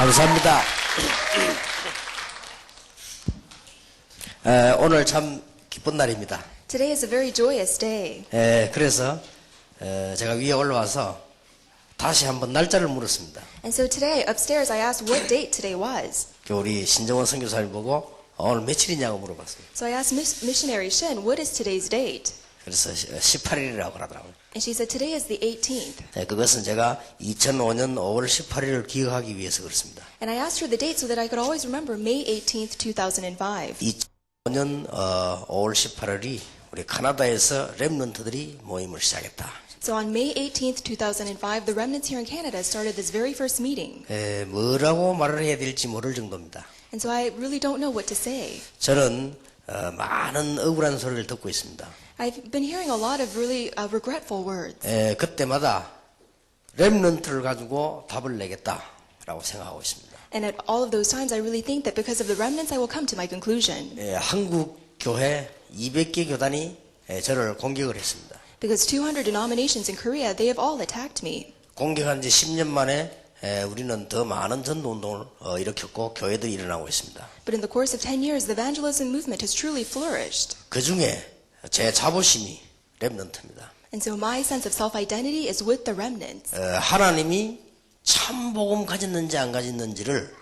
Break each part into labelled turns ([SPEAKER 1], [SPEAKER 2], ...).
[SPEAKER 1] 감사합니다. 오늘 참 기쁜 날입니다.
[SPEAKER 2] Today is a very joyous day.
[SPEAKER 1] 그래서 제가 위에 올라와서 다시 한번 날짜를 물었습니다.
[SPEAKER 2] And so today, upstairs, I asked what date today was.
[SPEAKER 1] 우리 신정원 선교사님 보고 오늘 며칠이냐고 물어봤습니다.
[SPEAKER 2] So I asked Missionary Shin, what is today's date?
[SPEAKER 1] 그래서 18일이라고 하더라고요.
[SPEAKER 2] And she said, today is the 18th.
[SPEAKER 1] 그것은 제가 2005년 5월 18일을 기억하기 위해서 그렇습니다.
[SPEAKER 2] And I asked her the date so that I could always remember May 18th, 2005.
[SPEAKER 1] 2005년 5월 18일이 우리 카나다에서 렘넌트들이 모임을 시작했다.
[SPEAKER 2] So on May 18th, 2005, the remnants here in Canada started this very first meeting.
[SPEAKER 1] 뭐라고 말을 해야 될지 모를 정도입니다.
[SPEAKER 2] And so I really don't know what to say.
[SPEAKER 1] 저는 많은 억울한 소리를 듣고 있습니다.
[SPEAKER 2] I've been hearing a lot of really regretful words.
[SPEAKER 1] 그때마다 렘넌트를 가지고 답을 내겠다라고 생각하고 있습니다.
[SPEAKER 2] And at all of those times, I really think that because of the remnants, I will come to my conclusion.
[SPEAKER 1] 한국 교회 200개 교단이 저를 공격을 했습니다.
[SPEAKER 2] Because 200 denominations in Korea, they have all attacked me.
[SPEAKER 1] 공격한 지 10년 만에 우리는 더 많은 전도 운동을 일으켰고 교회들이 일어나고 있습니다.
[SPEAKER 2] But in the course of 10 years, the evangelism movement has truly flourished.
[SPEAKER 1] 그 중에 제 자부심이 렘넌트입니다.
[SPEAKER 2] And so my sense of self-identity is with the remnants.
[SPEAKER 1] 하나님이 참 복음 가졌는지 안 가졌는지를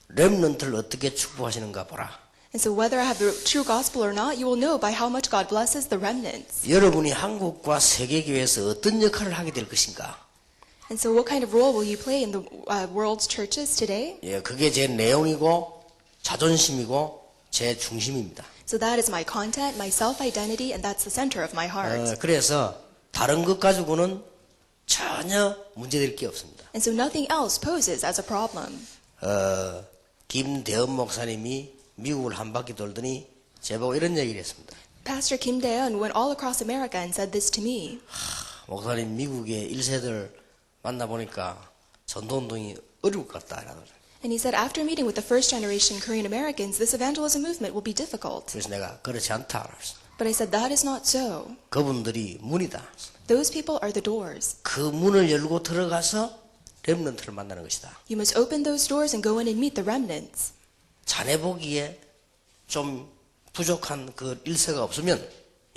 [SPEAKER 1] 렘넌트를 어떻게 축복하시는가 보라.
[SPEAKER 2] And so whether I have the true gospel or not, you will know by how much God blesses the remnants.
[SPEAKER 1] 여러분이 한국과 세계교회에서 어떤 역할을 하게 될 것인가?
[SPEAKER 2] And so what kind of role will you play in the world's churches today?
[SPEAKER 1] 그게 제 내용이고 자존심이고 제 중심입니다.
[SPEAKER 2] So that is my content, my self-identity, and that's the center of my heart.
[SPEAKER 1] 그래서 다른 것 가지고는 전혀 문제될 게 없습니다.
[SPEAKER 2] And so nothing else poses as a problem.
[SPEAKER 1] 김대현 목사님이 미국을 한 바퀴 돌더니 제보고 이런 얘기를 했습니다.
[SPEAKER 2] Pastor Kim Dae-eun went all across America and said this to me.
[SPEAKER 1] 목사님 미국의 1세들 만나보니까 전도운동이 어려울 것 같다.
[SPEAKER 2] And he said, after meeting with the first generation Korean Americans, this evangelism movement will be difficult.
[SPEAKER 1] 그래서 내가 그렇지 않다.
[SPEAKER 2] But I said, that is not so.
[SPEAKER 1] 그분들이 문이다.
[SPEAKER 2] Those people are the doors.
[SPEAKER 1] 그 문을 열고 들어가서 렘넌트를 만나는 것이다.
[SPEAKER 2] You must open those doors and go in and meet the remnants.
[SPEAKER 1] 자네 보기에 좀 부족한 그 일세가 없으면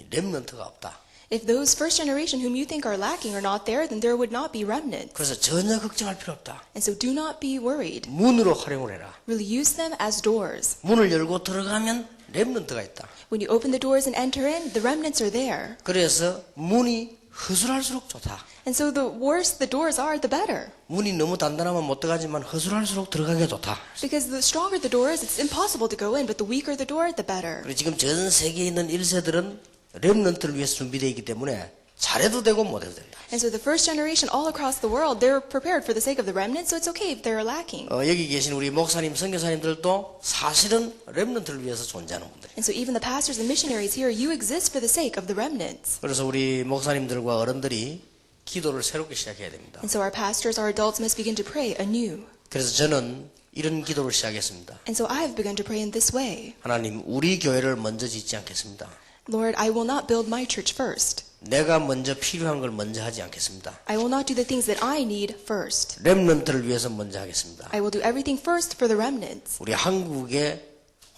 [SPEAKER 1] 렘넌트가 없다.
[SPEAKER 2] If those first generation whom you think are lacking are not there, then there would not be remnants.
[SPEAKER 1] 그래서 전혀 걱정할 필요 없다.
[SPEAKER 2] And so do not be worried.
[SPEAKER 1] 문으로 활용을 해라.
[SPEAKER 2] Really use them as doors.
[SPEAKER 1] 문을 열고 들어가면 렘넌트가 있다.
[SPEAKER 2] When you open the doors and enter in, the remnants are there.
[SPEAKER 1] 그래서 문이 허술할수록 좋다.
[SPEAKER 2] And so the worse the doors are, the better.
[SPEAKER 1] 문이 너무 단단하면 못 들어가지만 허술할수록 들어가기가 좋다.
[SPEAKER 2] Because the stronger the door is, it's impossible to go in, but the weaker the door, the better.
[SPEAKER 1] 그리고 지금 전 세계에 있는 1세들은 렘넌트를 위해서 준비되어 있기 때문에 잘해도 되고 못해도 된다.
[SPEAKER 2] And so the first generation all across the world, they're prepared for the sake of the remnants, so it's okay if they're lacking.
[SPEAKER 1] 여기 계신 우리 목사님, 선교사님들도 사실은 렘넌트를 위해서 존재하는 분들.
[SPEAKER 2] And so even the pastors and missionaries here, you exist for the sake of the remnants.
[SPEAKER 1] 그래서 우리 목사님들과 어른들이 기도를 새롭게 시작해야 됩니다.
[SPEAKER 2] And so our pastors, our adults must begin to pray anew.
[SPEAKER 1] 그래서 저는 이런 기도를 시작했습니다.
[SPEAKER 2] And so I have begun to pray in this way.
[SPEAKER 1] 하나님, 우리 교회를 먼저 짓지 않겠습니다.
[SPEAKER 2] Lord, I will not build my church first.
[SPEAKER 1] 내가 먼저 필요한 걸 먼저 하지 않겠습니다.
[SPEAKER 2] I will not do the things that I need first.
[SPEAKER 1] 렘넌트를 위해서 먼저 하겠습니다.
[SPEAKER 2] I will do everything first for the remnants.
[SPEAKER 1] 우리 한국에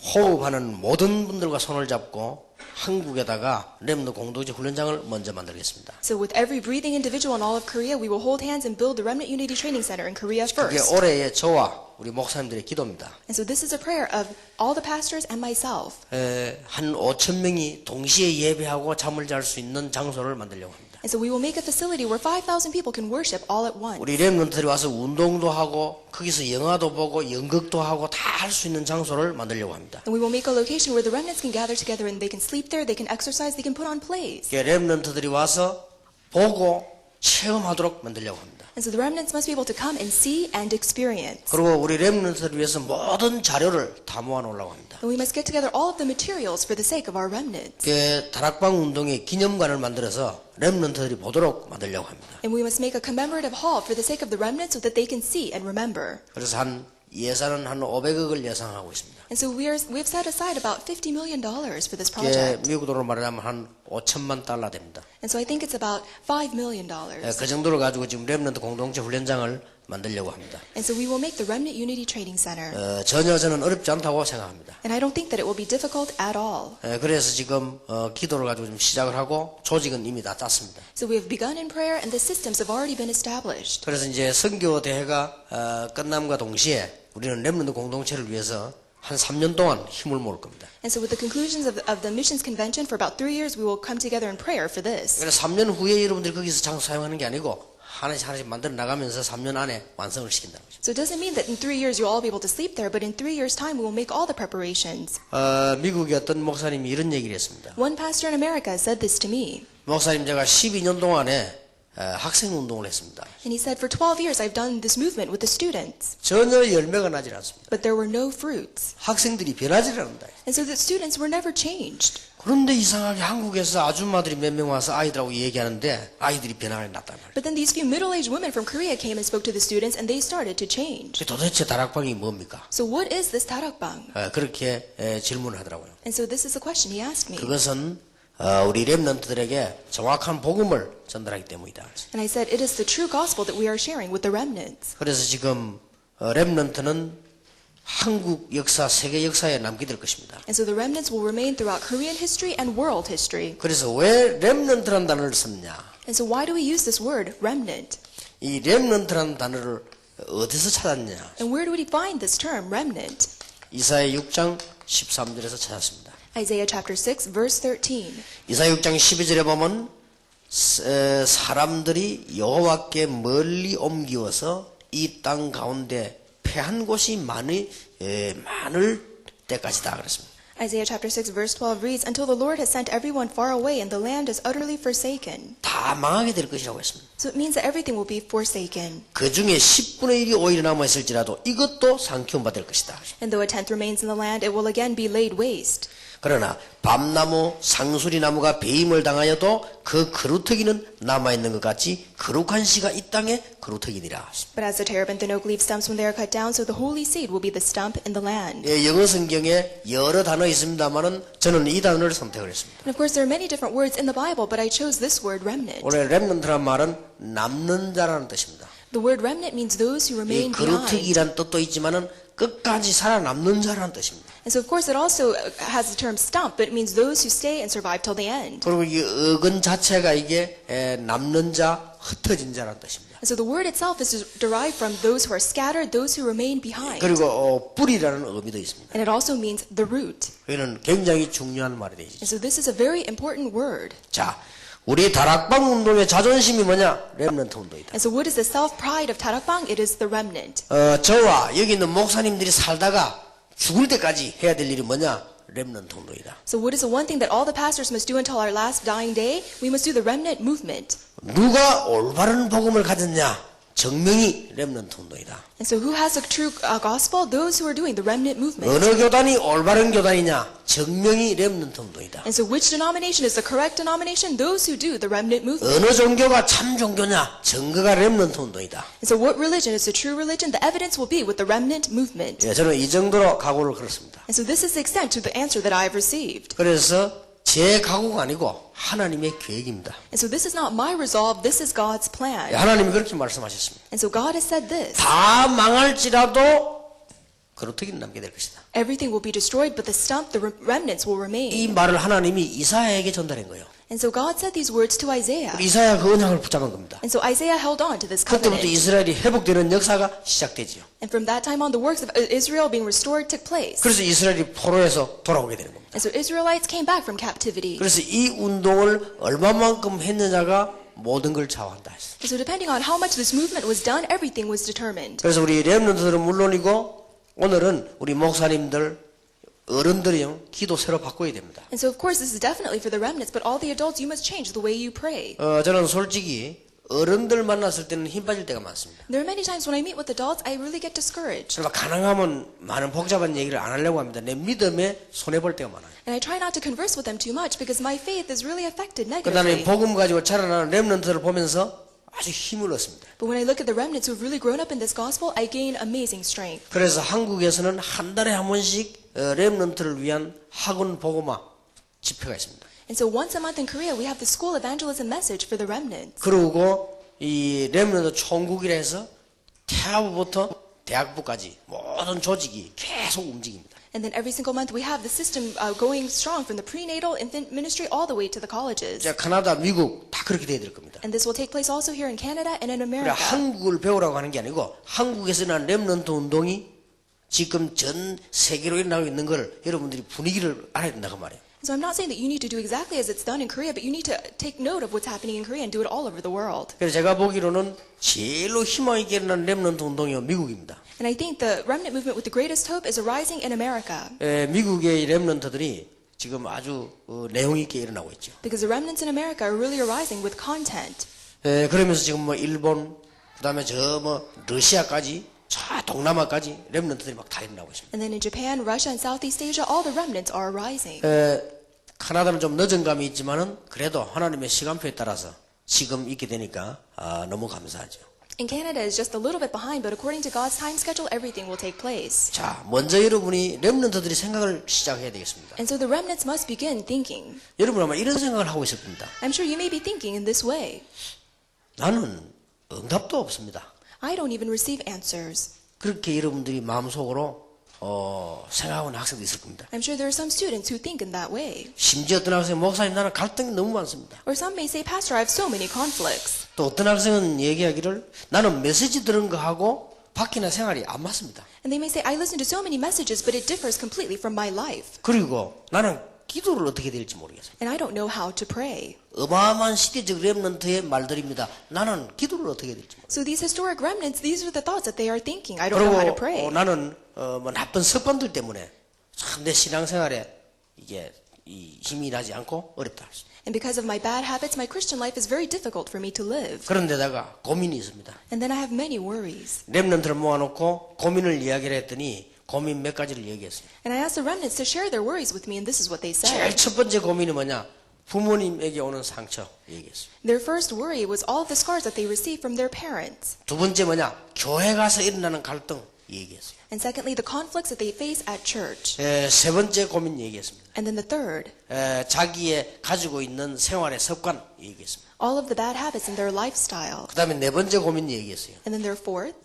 [SPEAKER 1] 호흡하는 모든 분들과 손을 잡고 한국에다가 렘넌트 공동체 훈련장을 먼저 만들겠습니다.
[SPEAKER 2] So with every breathing individual in all of Korea, we will hold hands and build the Remnant Unity Training Center in Korea
[SPEAKER 1] 그게
[SPEAKER 2] first.
[SPEAKER 1] 올해의 저와 우리 목사님들의 기도입니다.
[SPEAKER 2] And so this is a prayer of all the pastors and myself.
[SPEAKER 1] 한 5천 명이 동시에 예배하고 잠을 잘 수 있는 장소를 만들려고 합니다.
[SPEAKER 2] And so we will make a facility where 5,000 people can worship all at once.
[SPEAKER 1] 우리 렘넌트들이 와서 운동도 하고 거기서 영화도 보고 연극도 하고 다 할 수 있는 장소를 만들려고 합니다.
[SPEAKER 2] And we will make a location where the remnants can gather together and they can sleep there, they can exercise, they can put on plays.
[SPEAKER 1] 렘넌트들이 와서 보고 체험하도록 만들려고 합니다.
[SPEAKER 2] And so the remnants must be able to come and see and experience.
[SPEAKER 1] 그리고 우리 렘넌트를 위해서 모든 자료를 다 모아놓으려고 합니다.
[SPEAKER 2] And we must get together all of the materials for the sake of our remnants.
[SPEAKER 1] 다락방 운동의 기념관을 만들어서 렘넌트들이 보도록 만들려고 합니다.
[SPEAKER 2] And we must make a commemorative hall for the sake of the remnants so that they can see and remember.
[SPEAKER 1] 그래서 예산은 한 500억을 예상하고 있습니다.
[SPEAKER 2] And so we've set aside about $50 million for this project.
[SPEAKER 1] 미국 돈으로 말하면 한 5천만 달러 됩니다.
[SPEAKER 2] And so I think it's about $5 million.
[SPEAKER 1] 그 정도를 가지고 지금 렘넌트 공동체 훈련장을 만들려고 합니다.
[SPEAKER 2] And so we will make the Remnant Unity Trading Center.
[SPEAKER 1] 전혀 저는 어렵지 않다고 생각합니다.
[SPEAKER 2] And I don't think that it will be difficult at all.
[SPEAKER 1] 그래서 지금 기도를 가지고 좀 시작을 하고 조직은 이미 다 짰습니다.
[SPEAKER 2] So we have begun in prayer and the systems have already been established.
[SPEAKER 1] 그래서 이제 선교 대회가 끝남과 동시에 우리는 렘넌트 공동체를 위해서 한 3년 동안 힘을 모을 겁니다.
[SPEAKER 2] And so with the conclusions of the missions convention for about 3 years, we will come together in prayer for this.
[SPEAKER 1] 그래서 3년 후에 여러분들이 거기서 장소 사용하는 게 아니고 하나씩 만들어 나가면서 3년 안에 완성을 시킨다는 거죠.
[SPEAKER 2] So it doesn't mean that in 3 years you'll all be able to sleep there, but in 3 years' time we will make all the preparations.
[SPEAKER 1] 미국의 어떤 목사님이 이런 얘기를 했습니다.
[SPEAKER 2] One pastor in America said this to me.
[SPEAKER 1] 목사님, 제가 12년 동안에 학생 운동을 했습니다.
[SPEAKER 2] And he said, for 12 years I've done this movement with the students,
[SPEAKER 1] 전혀 열매가 나질 않습니다.
[SPEAKER 2] but there were no fruits.
[SPEAKER 1] 학생들이 변하지를 않는다.
[SPEAKER 2] And so the students were never changed.
[SPEAKER 1] 그런데 이상하게 한국에서 아줌마들이 몇 명 와서 아이들하고 얘기하는데 아이들이 변화가 났단 말이에요.
[SPEAKER 2] But then these few middle-aged women from Korea came and spoke to the students and they started to change.
[SPEAKER 1] 도대체 다락방이 뭡니까?
[SPEAKER 2] So what is this 다락방?
[SPEAKER 1] 그렇게 질문을 하더라고요.
[SPEAKER 2] And so this is the question he asked me.
[SPEAKER 1] 그것은 우리 렘넌트들에게 정확한 복음을 전달하기 때문이다.
[SPEAKER 2] And I said, it is the true gospel that we are sharing with the remnants.
[SPEAKER 1] 그래서 지금 렘넌트는 한국 역사, 세계 역사에 남게 될 것입니다.
[SPEAKER 2] And so the remnants will remain throughout Korean history and world history.
[SPEAKER 1] 그래서 왜 렘넌트라는 단어를 썼냐?
[SPEAKER 2] And so why do we use this word, remnant?
[SPEAKER 1] 이 렘넌트라는 단어를 어디서 찾았냐?
[SPEAKER 2] And where do we find this term, remnant?
[SPEAKER 1] 이사야 6장 13절에서 찾았습니다.
[SPEAKER 2] Isaiah chapter 6, verse 13.
[SPEAKER 1] 이사야 6장 12절에 보면 사람들이 여호와께 멀리 옮기어서 이 땅 가운데 패한 곳이 많을 때까지다 그랬습니다.
[SPEAKER 2] Isaiah chapter 6, verse 12 reads, Until the Lord has sent everyone far away and the land is utterly forsaken.
[SPEAKER 1] 다 망하게 될 것이라고 했습니다.
[SPEAKER 2] So it means that everything will be forsaken.
[SPEAKER 1] 그 중에 10분의 1이 오히려 남아있을지라도 이것도 상키움받을 것이다.
[SPEAKER 2] And though a tenth remains in the land, it will again be laid waste.
[SPEAKER 1] 그러나 밤나무, 상수리나무가 배임을 당하여도 그 그루터기는 남아있는 것 같이 거룩한 씨가 이 땅에 그루터기니라.
[SPEAKER 2] But as the terebinth and oak leave stumps when they are cut down, so the holy seed will be the stump in the land.
[SPEAKER 1] 영어 성경에 여러 단어 있습니다만은 저는 이 단어를 선택을 했습니다.
[SPEAKER 2] And of course there are many different words in the Bible, but I chose this word, remnant.
[SPEAKER 1] 원래 렘넌트란 말은 남는 자라는 뜻입니다.
[SPEAKER 2] The word remnant means those who
[SPEAKER 1] 이
[SPEAKER 2] remain behind.
[SPEAKER 1] 그루터기란 뜻도 있지만은 끝까지 살아남는 자라는 뜻입니다.
[SPEAKER 2] And so of course it also has the term stump, but it means those who stay and survive till the end.
[SPEAKER 1] 그리고 이 어근 자체가 이게 남는 자, 흩어진 자라는 뜻입니다.
[SPEAKER 2] And so the word itself is derived from those who are scattered, those who remain behind.
[SPEAKER 1] 그리고 뿌리라는 의미도 있습니다.
[SPEAKER 2] And it also means the root.
[SPEAKER 1] 이는 굉장히 중요한 말이 되죠.
[SPEAKER 2] And so this is a very important word.
[SPEAKER 1] 자, 우리 다락방 운동의 자존심이 뭐냐? 렘넌트 운동이다.
[SPEAKER 2] And so what is the self-pride of Tarakbang? It is the remnant.
[SPEAKER 1] 저와 여기 있는 목사님들이 살다가 죽을 때까지 해야 될 일이 뭐냐? 렘넌트 운동이다.
[SPEAKER 2] So what is the one thing that all the pastors must do until our last dying day? We must do the remnant movement.
[SPEAKER 1] 누가 올바른 복음을 가졌냐? 정명이 렘넌트 운동이다.
[SPEAKER 2] And so who has the true gospel? Those who are doing the remnant movement.
[SPEAKER 1] 어느 교단이 올바른 교단이냐? 정명이 렘넌트 운동이다.
[SPEAKER 2] And so which denomination is the correct denomination? Those who do the remnant movement.
[SPEAKER 1] 어느 종교가 참 종교냐? 증거가 렘넌트 운동이다.
[SPEAKER 2] And so what religion is the true religion? The evidence will be with the remnant movement.
[SPEAKER 1] 예, 저는 이 정도로 각오를 걸었습니다.
[SPEAKER 2] And so this is the extent to the answer that I have received.
[SPEAKER 1] 그래서 제 각오가 아니고 하나님의 계획입니다.
[SPEAKER 2] And so this is not my resolve, this is God's plan.
[SPEAKER 1] 하나님이 그렇게 말씀하셨습니다.
[SPEAKER 2] And so God has said this.
[SPEAKER 1] 다 망할지라도 그루터기는 남게 될 것이다.
[SPEAKER 2] Everything will be destroyed, but the stump, the remnants will
[SPEAKER 1] 이
[SPEAKER 2] remain.
[SPEAKER 1] 말을 하나님이 이사야에게 전달한 거예요.
[SPEAKER 2] And so God said these words to Isaiah.
[SPEAKER 1] 이사야 그 언약을 붙잡은 겁니다.
[SPEAKER 2] And so Isaiah held on to this
[SPEAKER 1] 그때부터
[SPEAKER 2] covenant.
[SPEAKER 1] 이스라엘이 회복되는 역사가 시작되지요.
[SPEAKER 2] And from that time on, the works of Israel being restored took place.
[SPEAKER 1] 그래서 이스라엘이 포로에서 돌아오게 되는 겁니다.
[SPEAKER 2] And so Israelites came back from captivity.
[SPEAKER 1] 그래서 이 운동을 얼마만큼 했느냐가 모든 걸 좌우한다 했어요.
[SPEAKER 2] And so depending on how much this movement was done, everything was determined.
[SPEAKER 1] 그래서 우리 렘넌트들은 물론이고 오늘은 우리 목사님들 어른들이요 기도 새로 바꿔야 됩니다.
[SPEAKER 2] And so of course this is definitely for the remnants, but all the adults, you must change the way you pray.
[SPEAKER 1] 저는 솔직히 어른들 만났을 때는 힘 빠질 때가 많습니다.
[SPEAKER 2] There are many times when I meet with adults, I really get discouraged.
[SPEAKER 1] 그래서 가능하면 많은 복잡한 얘기를 안 하려고 합니다. 내 믿음에 손해볼 때가 많아요.
[SPEAKER 2] And I try not to converse with them too much because my faith is really affected
[SPEAKER 1] 그 다음에
[SPEAKER 2] negatively.
[SPEAKER 1] 복음 가지고 자라나는 렘넌트를 보면서 아주 힘을 얻습니다.
[SPEAKER 2] But when I look at the remnants who have really grown up in this gospel, I gain amazing strength.
[SPEAKER 1] 그래서 한국에서는 한 달에 한 번씩 렘넌트를 위한 학원 복음화 집회가 있습니다.
[SPEAKER 2] And so once a month in Korea, we have the school evangelism message for the remnants.
[SPEAKER 1] 그리고 이 렘넌트 총국이라 해서 태아부부터 대학부까지 모든 조직이 계속 움직입니다.
[SPEAKER 2] And then every single month we have the system going strong from the prenatal infant ministry all the way to the colleges.
[SPEAKER 1] 이제 카나다, 미국 다 그렇게 돼야 될 겁니다.
[SPEAKER 2] And this will take place also here in Canada and in
[SPEAKER 1] 그래
[SPEAKER 2] America.
[SPEAKER 1] 한국을 배우라고 하는 게 아니고 한국에서 난 렘넌트 운동이 지금 전 세계로 일어나고 있는 걸 여러분들이 분위기를 알아야 된다고 말이에요.
[SPEAKER 2] So I'm not saying that you need to do exactly as it's done in Korea, but you need to take note of what's happening in Korea and do it all over the world.
[SPEAKER 1] 그래서 제가 보기로는 제일로 희망 있게 일어난 렘넌트 운동이 미국입니다.
[SPEAKER 2] And I think the remnant movement with the greatest hope is arising in America.
[SPEAKER 1] 미국의 렘넌트들이 지금 아주 내용 있게 일어나고 있죠.
[SPEAKER 2] Because the remnants in America are really arising with content.
[SPEAKER 1] 그러면서 지금 뭐 일본, 그다음에 저 뭐 러시아까지, 저 동남아까지 렘넌트들이 막 다 일어나고 있습니다.
[SPEAKER 2] And then in Japan, Russia, and Southeast Asia, all the remnants are arising.
[SPEAKER 1] 카나다는 좀 늦은 감이 있지만은 그래도 하나님의 시간표에 따라서 지금 있게 되니까 너무 감사하죠.
[SPEAKER 2] In Canada is just a little bit behind, but according to God's time schedule, everything will take place.
[SPEAKER 1] 자, 먼저 여러분이 렘넌트들이 생각을 시작해야 되겠습니다.
[SPEAKER 2] And so the remnants must begin thinking.
[SPEAKER 1] 여러분 아마 이런 생각을 하고 있을 겁니다.
[SPEAKER 2] I'm sure you may be thinking in this way.
[SPEAKER 1] 나는 응답도 없습니다.
[SPEAKER 2] I don't even receive answers.
[SPEAKER 1] 그렇게 여러분들이 마음속으로 생각하는 학생도 있을 겁니다.
[SPEAKER 2] I'm sure there are some students who think in that way.
[SPEAKER 1] 심지어 어떤 학생 목사님 나는 갈등이 너무 많습니다.
[SPEAKER 2] Or some may say, Pastor, I have so many conflicts.
[SPEAKER 1] 또 어떤 학생은 얘기하기를 나는 메시지 들은 거하고 밖이나 생활이 안 맞습니다.
[SPEAKER 2] And they may say, I listen to so many messages, but it differs completely from my life.
[SPEAKER 1] 그리고 나는 기도를 어떻게 될지 모르겠습니다.
[SPEAKER 2] And I don't know how to pray.
[SPEAKER 1] 어마어마한 시대적 렘넌트의 말들입니다. 나는 기도를 어떻게 될지 모르겠습니다.
[SPEAKER 2] So these historic remnants, these are the thoughts that they are thinking. I don't know how to pray.
[SPEAKER 1] 그리고 나는 뭐 나쁜 습관들 때문에 참 내 신앙생활에 이게 이 힘이 나지 않고 어렵다.
[SPEAKER 2] And because of my bad habits, my Christian life is very difficult for me to live.
[SPEAKER 1] 그런데다가 고민이 있습니다.
[SPEAKER 2] And then I have many worries.
[SPEAKER 1] 렘넌트를 모아놓고 고민을 이야기를 했더니 고민 몇 가지를 얘기했습니다.
[SPEAKER 2] And I asked the remnants to share their worries with me, and this is what they
[SPEAKER 1] 제일
[SPEAKER 2] said.
[SPEAKER 1] 첫 번째 고민이 뭐냐? 부모님에게 오는 상처 얘기했습니다.
[SPEAKER 2] Their first worry was all of the scars that they received from their parents.
[SPEAKER 1] 두 번째 뭐냐? 교회 가서 일어나는 갈등 얘기했어요.
[SPEAKER 2] And secondly, the conflicts that they face at church.
[SPEAKER 1] 세 번째 고민 얘기했습니다.
[SPEAKER 2] And then the third,
[SPEAKER 1] 자기의 가지고 있는 생활의 습관 얘기했습니다.
[SPEAKER 2] all of the bad habits in their lifestyle.
[SPEAKER 1] 그 다음에 네 번째 고민 얘기했어요.
[SPEAKER 2] And then their fourth,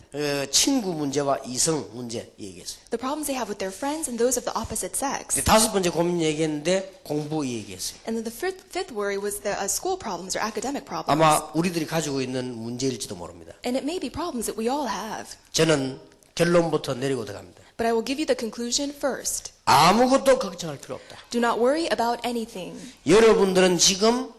[SPEAKER 1] 친구 문제와 이성 문제 얘기했어요.
[SPEAKER 2] the problems they have with their friends and those of the opposite sex.
[SPEAKER 1] 다섯 번째 고민 얘기했는데 공부 얘기했어요.
[SPEAKER 2] And then the fifth worry was the school problems or academic problems.
[SPEAKER 1] 아마 우리들이 가지고 있는 문제일지도 모릅니다.
[SPEAKER 2] And it may be problems that we all have.
[SPEAKER 1] 저는 결론부터 내리고 들어갑니다.
[SPEAKER 2] But I will give you the conclusion first.
[SPEAKER 1] 아무것도 걱정할 필요 없다.
[SPEAKER 2] Do not worry about anything.
[SPEAKER 1] 여러분들은 지금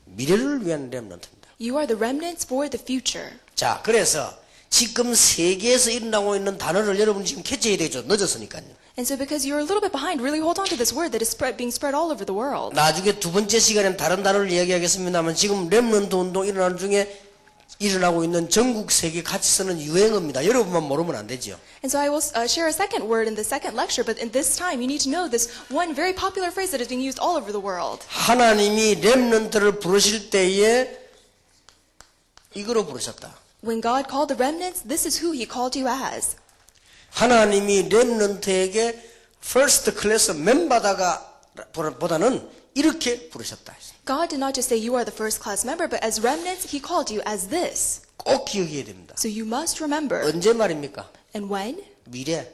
[SPEAKER 1] 미래를 위한 렘넌트입니다.
[SPEAKER 2] You are the remnants for the future.
[SPEAKER 1] 자, 그래서 지금 세계에서 일어나고 있는 단어를 여러분 지금 캐치해야 되죠. 늦었으니까요.
[SPEAKER 2] And so because you're a little bit behind, really hold on to this word that is being spread all over the world.
[SPEAKER 1] 나중에 두 번째 시간에는 다른 단어를 이야기하겠습니다만 지금 렘넌트 운동 일어나는 중에 일어나고 있는 전국 세계 같이 쓰는 유행어입니다. 여러분만 모르면 안 되죠.
[SPEAKER 2] And so I will share a second word in the second lecture, but in this time you need to know this one very popular phrase that is being used all over the world.
[SPEAKER 1] 하나님이 렘넌트를 부르실 때에 이거로 부르셨다.
[SPEAKER 2] When God called the remnants, this is who He called you as.
[SPEAKER 1] 하나님이 렘넌트에게 퍼스트 클래스 멤버다가 보다는 이렇게 부르셨다.
[SPEAKER 2] God did not just say you are the first class member, but as remnants, He called you as this.
[SPEAKER 1] 꼭 기억해야 됩니다.
[SPEAKER 2] So you must remember.
[SPEAKER 1] 언제 말입니까?
[SPEAKER 2] And when?
[SPEAKER 1] 미래.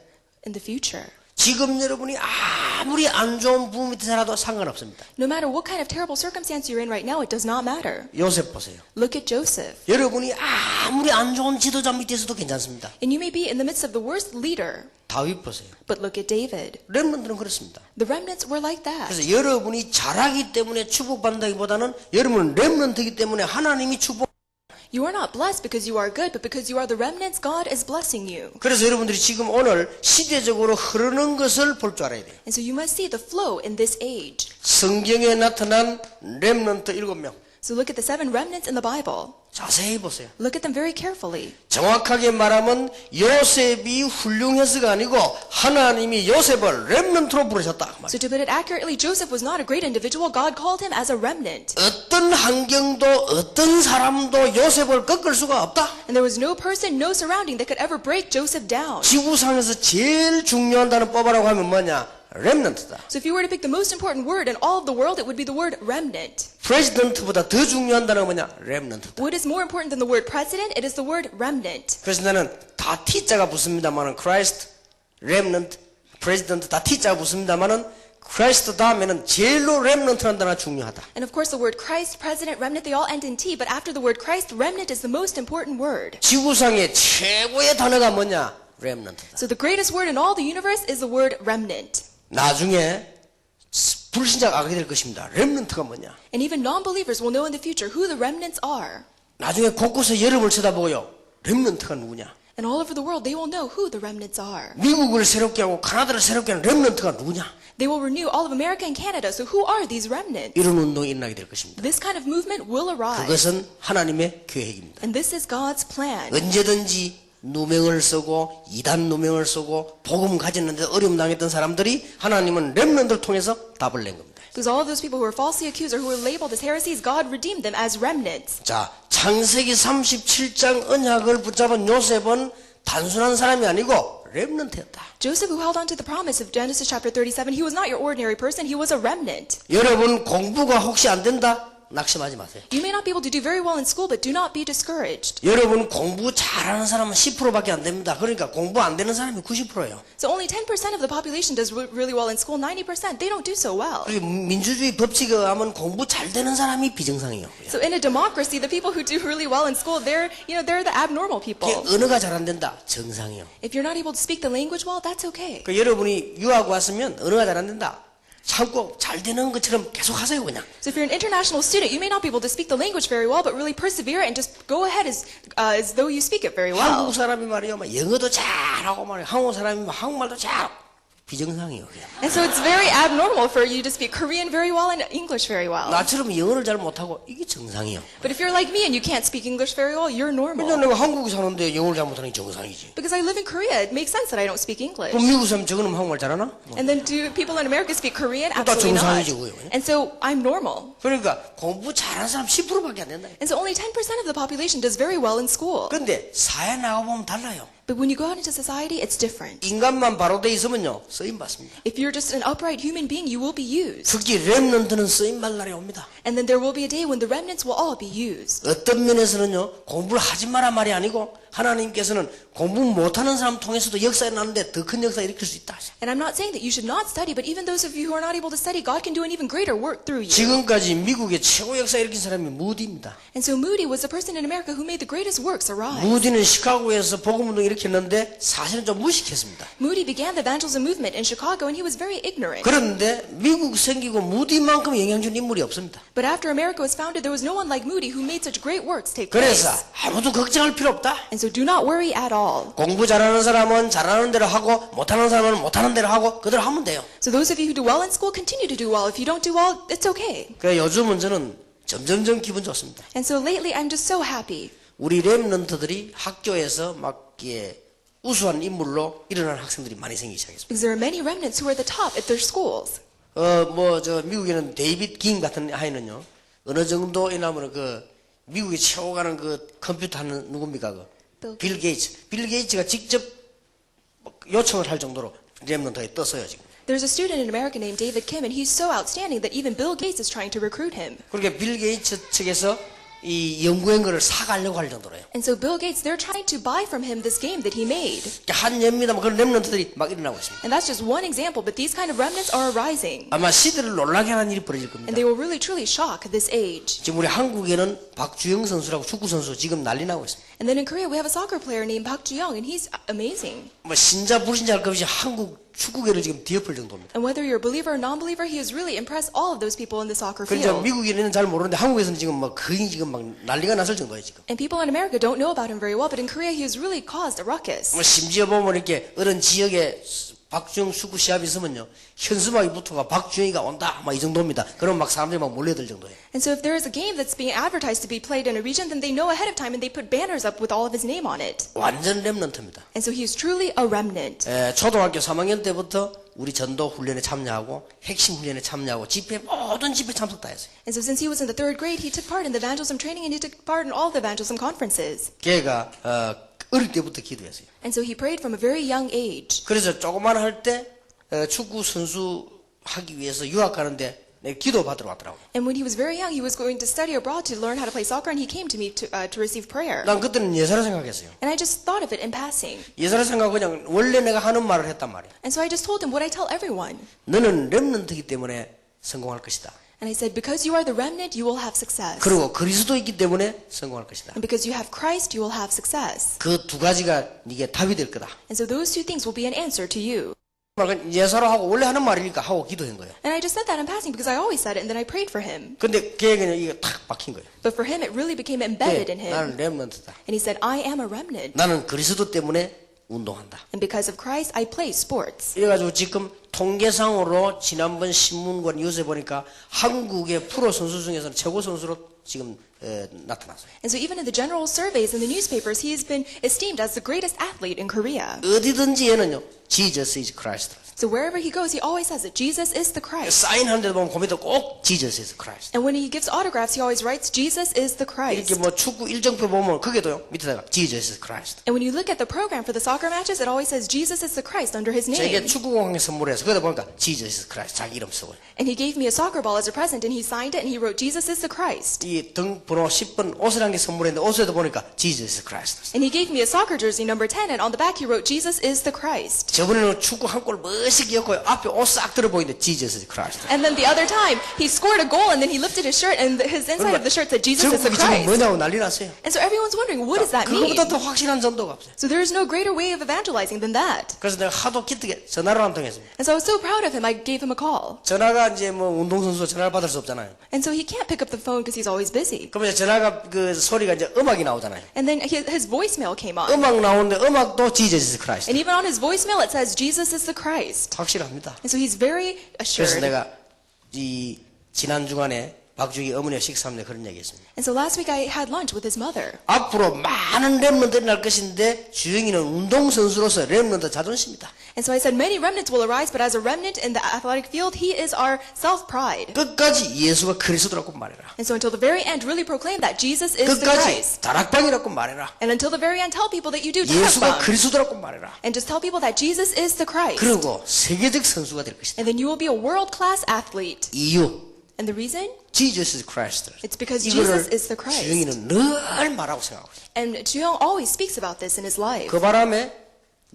[SPEAKER 2] In the future.
[SPEAKER 1] 지금 여러분이 아무리 안 좋은 부모 밑에 살아도 상관없습니다.
[SPEAKER 2] No matter what kind of terrible circumstance you're in right now, it does not matter.
[SPEAKER 1] 요셉 보세요.
[SPEAKER 2] Look at Joseph.
[SPEAKER 1] 여러분이 아무리 안 좋은 지도자 밑에서도 괜찮습니다.
[SPEAKER 2] And you may be in the midst of the worst leader,
[SPEAKER 1] 다윗 보세요.
[SPEAKER 2] but look at David.
[SPEAKER 1] 렘넌트는 그렇습니다.
[SPEAKER 2] The remnants were like that.
[SPEAKER 1] 그래서 여러분이 잘하기 때문에 축복받는다기보다는 여러분은 렘넌트이기 때문에 하나님이 축복.
[SPEAKER 2] You are not blessed because you are good, but because you are the remnants, God is blessing you.
[SPEAKER 1] 그래서 여러분들이 지금 오늘 시대적으로 흐르는 것을 볼 줄 알아야 돼요.
[SPEAKER 2] And so you must see the flow in this age.
[SPEAKER 1] 성경에 나타난 렘넌트 7명.
[SPEAKER 2] So look at the 7 remnants in the Bible.
[SPEAKER 1] 자세히 보세요.
[SPEAKER 2] Look at them very carefully.
[SPEAKER 1] 정확하게 말하면 요셉이 훌륭해서가 아니고 하나님이 요셉을 렘넌트로 부르셨다.
[SPEAKER 2] So to put it accurately, Joseph was not a great individual. God called him as a remnant.
[SPEAKER 1] 어떤 환경도 어떤 사람도 요셉을 꺾을 수가 없다.
[SPEAKER 2] And there was no person, no surrounding that could ever break Joseph down.
[SPEAKER 1] 지구상에서 제일 중요한 단어 뽑아라고 하면 뭐냐? 렘넌트다.
[SPEAKER 2] So if you were to pick the most important word in all of the world, it would be the word remnant.
[SPEAKER 1] 프레지던트보다 더 중요한 단어가 뭐냐? 렘넌트다.
[SPEAKER 2] What is more important than the word president? It is the word remnant.
[SPEAKER 1] 그래서 나는 다 T자가 붙습니다만은 Christ, 렘넌트, 프레지던트 다 T자가 붙습니다만은 크라이스트 다음에는 제일로 렘넌트라는 단어가 중요하다.
[SPEAKER 2] And of course, the word Christ, president, remnant, they all end in T. But after the word Christ, remnant is the most important word.
[SPEAKER 1] 지구상의 최고의 단어가 뭐냐? 렘넌트다.
[SPEAKER 2] So the greatest word in all the universe is the word remnant.
[SPEAKER 1] 나중에 불신자가 알게 될 것입니다. 렘넌트가 뭐냐?
[SPEAKER 2] And even non-believers will know in the future who the remnants are.
[SPEAKER 1] 나중에 곳곳에 여름을 쳐다보고요. 렘넌트가 누구냐?
[SPEAKER 2] And all over the world, they will know who the remnants are.
[SPEAKER 1] 미국을 새롭게 하고 카나다를 새롭게 하는 렘넌트가 누구냐?
[SPEAKER 2] They will renew all of America and Canada. So who are these remnants?
[SPEAKER 1] 이런 운동이 일어나게 될 것입니다.
[SPEAKER 2] This kind of movement will arise.
[SPEAKER 1] 그것은 하나님의 계획입니다.
[SPEAKER 2] And this is God's plan.
[SPEAKER 1] 언제든지 누명을 쓰고 이단 누명을 쓰고 복음 가졌는데 어려움 당했던 사람들이 하나님은 렘넌트를 통해서 답을 낸 겁니다.
[SPEAKER 2] Because all of those people who were falsely accused or who were labeled as heresies, God redeemed them as remnants.
[SPEAKER 1] 자, 창세기 37장 언약을 붙잡은 요셉은 단순한 사람이 아니고 렘넌트였다.
[SPEAKER 2] Joseph, who held on to the promise of Genesis chapter 37, he was not your ordinary person, he was a remnant.
[SPEAKER 1] 여러분 공부가 혹시 안 된다? 낙심하지 마세요.
[SPEAKER 2] You may not be able to do very well in school, but do not be discouraged.
[SPEAKER 1] 여러분 공부 잘하는 사람은 10%밖에 안 됩니다. 그러니까 공부 안 되는 사람이 90%예요.
[SPEAKER 2] So only 10% of the population does really well in school, 90%, they don't do so well.
[SPEAKER 1] 그리고 민주주의 법칙에 의하면 공부 잘 되는 사람이 비정상이에요.
[SPEAKER 2] So in a democracy, the people who do really well in school, they're the abnormal people.
[SPEAKER 1] 언어가 잘 안 된다. 정상이에요.
[SPEAKER 2] If you're not able to speak the language well, that's okay.
[SPEAKER 1] 그러니까 여러분이 유학 왔으면 언어가 잘 안 된다. 참고 잘 되는 것처럼 계속 하세요 그냥.
[SPEAKER 2] So if you're an international student, you may not be able to speak the language very well, but really persevere and just go ahead as though you speak it very well.
[SPEAKER 1] 한국 사람이 말이요, 막 영어도 잘하고 말이요, 한국 사람이 막 한국말도 잘하고 비정상이에요. 그냥.
[SPEAKER 2] And so it's very abnormal for you to speak Korean very well and English very well.
[SPEAKER 1] 나처럼 영어를 잘 못하고 이게 정상이에요.
[SPEAKER 2] But if you're like me and you can't speak English very well, you're normal.
[SPEAKER 1] 왜냐면 내가 한국에 사는데 영어를 잘 못하는 게 정상이지.
[SPEAKER 2] Because I live in Korea, it makes sense that I don't speak English.
[SPEAKER 1] 그럼 미국 사람 저거는 한국말 잘하나?
[SPEAKER 2] And then do people in America speak Korean?
[SPEAKER 1] 다
[SPEAKER 2] Absolutely not.
[SPEAKER 1] 정상이지, 그거요.
[SPEAKER 2] And so I'm normal.
[SPEAKER 1] 그러니까 공부 잘하는 사람 10%밖에 안 된다.
[SPEAKER 2] And so only 10% of the population does very well in school.
[SPEAKER 1] 근데 사회 나가보면 달라요.
[SPEAKER 2] But when you go out into society, it's different.
[SPEAKER 1] 인간만 바로 돼 있으면요, 쓰임 받습니다.
[SPEAKER 2] If you're just an upright human being, you will be used.
[SPEAKER 1] 특히 렘넌트는 쓰임 받을 날이 옵니다.
[SPEAKER 2] And then there will be a day when the remnants will all be used.
[SPEAKER 1] 어떤 면에서는요, 공부를 하지 마라 말이 아니고 하나님께서는 공부 못하는 사람 통해서도 역사가 나는데 더 큰 역사 일으킬 수 있다.
[SPEAKER 2] And I'm not saying that you should not study, but even those of you who are not able to study, God can do an even greater work through you.
[SPEAKER 1] 지금까지 미국의 최고 역사 일으킨 사람이 무디입니다.
[SPEAKER 2] And so Moody was the person in America who made the greatest works arise.
[SPEAKER 1] 무디는 시카고에서 복음운동 일으켰는데 사실은 좀 무식했습니다.
[SPEAKER 2] Moody began the evangelism movement in Chicago, and he was very ignorant.
[SPEAKER 1] 그런데 미국 생기고 무디만큼 영향 준 인물이 없습니다.
[SPEAKER 2] But after America was founded, there was no one like Moody who made such great works take place.
[SPEAKER 1] 그래서 아무도 걱정할 필요 없다.
[SPEAKER 2] And so do not worry at all.
[SPEAKER 1] 공부 잘하는 사람은 잘하는 대로 하고 못하는 사람은 못하는 대로 하고 그대로 하면 돼요.
[SPEAKER 2] So those of you who do well in school, continue to do well. If you don't do well, it's okay.
[SPEAKER 1] 그래 요즘은 저는 점점점 기분 좋습니다.
[SPEAKER 2] And so lately, I'm just so happy.
[SPEAKER 1] 우리 렘넌트들이 학교에서 막 우수한 인물로 일어나는 학생들이 많이 생기기 시작했습니다.
[SPEAKER 2] Because there are many remnants who are at the top at their schools.
[SPEAKER 1] 미국에는 데이빗 긴 같은 아이는요, 어느 정도이냐면 미국에 최고 가는 컴퓨터 하는 누굽니까? 빌 게이츠. 빌 게이츠가 직접 요청을 할 정도로 렘넌트에 떴어요, 지금.
[SPEAKER 2] There's a student in America named David Kim, and he's so outstanding that even Bill Gates is trying to recruit him.
[SPEAKER 1] 그러니까 빌 게이츠 측에서 이 연구한 거를 사가려고 할 정도로요.
[SPEAKER 2] And so Bill Gates, they're trying to buy from him this game that he made.
[SPEAKER 1] 한 예입니다만 그런 렘넌트들이 막 일어나고 있습니다.
[SPEAKER 2] And that's just one example, but these kind of remnants are arising.
[SPEAKER 1] 아마 시대를 놀라게 하는 일이 벌어질 겁니다.
[SPEAKER 2] And they will really truly shock this age.
[SPEAKER 1] 지금 우리 한국에는 박주영 선수라고 축구 선수 지금 난리 나고 있습니다.
[SPEAKER 2] And then in Korea, we have a soccer player named Park Ju-young, and he's amazing.
[SPEAKER 1] 뭐 신자 불신자 할 것 없이 한국 축구계를 지금 뒤엎을 정도입니다.
[SPEAKER 2] And whether you're a believer or non-believer, he has really impressed all of those people in the soccer
[SPEAKER 1] 그러니까
[SPEAKER 2] field.
[SPEAKER 1] 미국인은 잘 모르는데 한국에서는 지금 막 거의 지금 막 난리가 났을 정도예요 지금.
[SPEAKER 2] And people in America don't know about him very well, but in Korea, he has really caused a ruckus.
[SPEAKER 1] 뭐 심지어 보면 이렇게 어떤 지역에 박주영 축구 시합이 있으면요 현수막이 붙어가 박주영이가 온다 막 이 정도입니다. 그럼 막 사람들이 막 몰려들 정도예요.
[SPEAKER 2] And so if there is a game that's being advertised to be played in a region, then they know ahead of time and they put banners up with all of his name on it.
[SPEAKER 1] 완전 렘넌트입니다.
[SPEAKER 2] And so he is truly a remnant.
[SPEAKER 1] 초등학교 3학년 때부터 우리 전도 훈련에 참여하고 핵심 훈련에 참여하고 집회 모든 집회 참석 다 했어요.
[SPEAKER 2] And so since he was in the 3rd grade, he took part in the evangelism training and he took part in all the evangelism conferences.
[SPEAKER 1] 걔가 어릴 때부터 기도했어요.
[SPEAKER 2] And so he prayed from a very young age.
[SPEAKER 1] 그래서 조그만 할 때 축구 선수 하기 위해서 유학 가는데 내가 기도 받으러 왔더라고.
[SPEAKER 2] And when he was very young, he was going to study abroad to learn how to play soccer, and he came to me to receive prayer.
[SPEAKER 1] 난 그때는 예사를 생각했어요.
[SPEAKER 2] And I just thought of it in passing.
[SPEAKER 1] 예사를 생각하고 그냥 원래 내가 하는 말을 했단 말이야.
[SPEAKER 2] And so I just told him what I tell everyone.
[SPEAKER 1] 너는 렘넌트이기 때문에 성공할 것이다.
[SPEAKER 2] And I said, because you are the remnant, you will have success.
[SPEAKER 1] 그리고 그리스도이기 때문에 성공할 것이다.
[SPEAKER 2] And because you have Christ, you will have success.
[SPEAKER 1] 그 두 가지가 네게 답이 될 거다.
[SPEAKER 2] And so those two things will be an answer to you.
[SPEAKER 1] 예사로 하고 원래 하는 말이니까 하고 기도한 거예요.
[SPEAKER 2] And I just said that in passing because I always said it, and then I prayed for him.
[SPEAKER 1] 근데 걔에게는 이게 탁 박힌 거예요.
[SPEAKER 2] But for him, it really became embedded in him.
[SPEAKER 1] 나는 렘넌트다.
[SPEAKER 2] And he said, I am a remnant.
[SPEAKER 1] 나는 그리스도 때문에 운동한다.
[SPEAKER 2] And because of Christ, I play sports.
[SPEAKER 1] 이래가지고 지금 통계상으로 지난번 신문과 뉴스에 보니까 한국의 프로 선수 중에서는 최고 선수로 지금 나타났어요.
[SPEAKER 2] And so even in the general surveys in the newspapers, he has been esteemed as the greatest athlete in Korea.
[SPEAKER 1] 어디든지 얘는요, Jesus is Christ.
[SPEAKER 2] So wherever he goes, he always says that Jesus is the Christ.
[SPEAKER 1] 사인하는 데도 보면 거기도 꼭 Jesus is Christ.
[SPEAKER 2] And when he gives autographs, he always writes, Jesus is the Christ.
[SPEAKER 1] 이렇게 뭐 축구 일정표 보면 거기도요, 밑에다가 Jesus is Christ.
[SPEAKER 2] And when you look at the program for the soccer matches, it always says Jesus is the Christ under his
[SPEAKER 1] 제게
[SPEAKER 2] name.
[SPEAKER 1] 축구공항에 선물해서 거기다 보니까 Jesus is Christ 자기 이름 쓰고.
[SPEAKER 2] And he gave me a soccer ball as a present, and he signed it, and he wrote, Jesus is the Christ.
[SPEAKER 1] 이 등 번호 10번 옷을 한 개 선물했는데 옷에도 보니까 Jesus is Christ.
[SPEAKER 2] And he gave me a soccer jersey number 10, and on the back he wrote, Jesus is the Christ.
[SPEAKER 1] 저번에는 축구 한 골 멋있게 엮고 앞에 옷 싹 들어 보이는데 Jesus is Christ.
[SPEAKER 2] And then the other time, he scored a goal, and then he lifted his shirt, and his inside of the shirt said, Jesus is the
[SPEAKER 1] 전국이 지금
[SPEAKER 2] Christ.
[SPEAKER 1] 뭐냐고 난리 났어요.
[SPEAKER 2] And so everyone's wondering, what does that mean?
[SPEAKER 1] 그거보다 더 확실한 전도가 없어요.
[SPEAKER 2] So there is no greater way of evangelizing than that.
[SPEAKER 1] 그래서 내가 하도 기특해 전화로 한 통했습니다.
[SPEAKER 2] And so I was so proud of him, I gave him a call.
[SPEAKER 1] 전화가 이제 뭐 운동선수 전화를 받을 수 없잖아요.
[SPEAKER 2] And so he can't pick up the phone because he's always busy.
[SPEAKER 1] 그러면 이제 전화가 그 소리가 이제 음악이 나오잖아요.
[SPEAKER 2] And then his voicemail came on.
[SPEAKER 1] 음악 나오는데 음악도 Jesus is Christ.
[SPEAKER 2] And even on his voicemail, it says, Jesus is the Christ.
[SPEAKER 1] 확실합니다.
[SPEAKER 2] And so he's very
[SPEAKER 1] 그래서
[SPEAKER 2] assured.
[SPEAKER 1] 내가 이 지난 주간에 박주기 어머니와 식사하는데 그런 얘기했습니다.
[SPEAKER 2] And so last week I had lunch with his mother.
[SPEAKER 1] 앞으로 많은 렘넌트들이 날 것인데 주영이는 운동선수로서 렘넌트 자존심이다.
[SPEAKER 2] And so I said, many remnants will arise, but as a remnant in the athletic field, he is our self-pride.
[SPEAKER 1] 끝까지 예수가 그리스도라고 말해라.
[SPEAKER 2] And so until the very end, really proclaim that Jesus is the
[SPEAKER 1] 끝까지
[SPEAKER 2] Christ.
[SPEAKER 1] 다락방이라고 말해라.
[SPEAKER 2] And until the very end, tell people that you do
[SPEAKER 1] 예수가
[SPEAKER 2] tarakbang.
[SPEAKER 1] 그리스도라고 말해라.
[SPEAKER 2] And just tell people that Jesus is the Christ.
[SPEAKER 1] 그리고 세계적 선수가 될 것이다.
[SPEAKER 2] And then you will be a world-class athlete.
[SPEAKER 1] 이유
[SPEAKER 2] And the reason?
[SPEAKER 1] Jesus is Christ.
[SPEAKER 2] It's because
[SPEAKER 1] 이거를
[SPEAKER 2] Jesus is the Christ.
[SPEAKER 1] 주영이는 늘 말하고 생각하고 있어요.
[SPEAKER 2] And Juyong always speaks about this in his life.
[SPEAKER 1] 그 바람에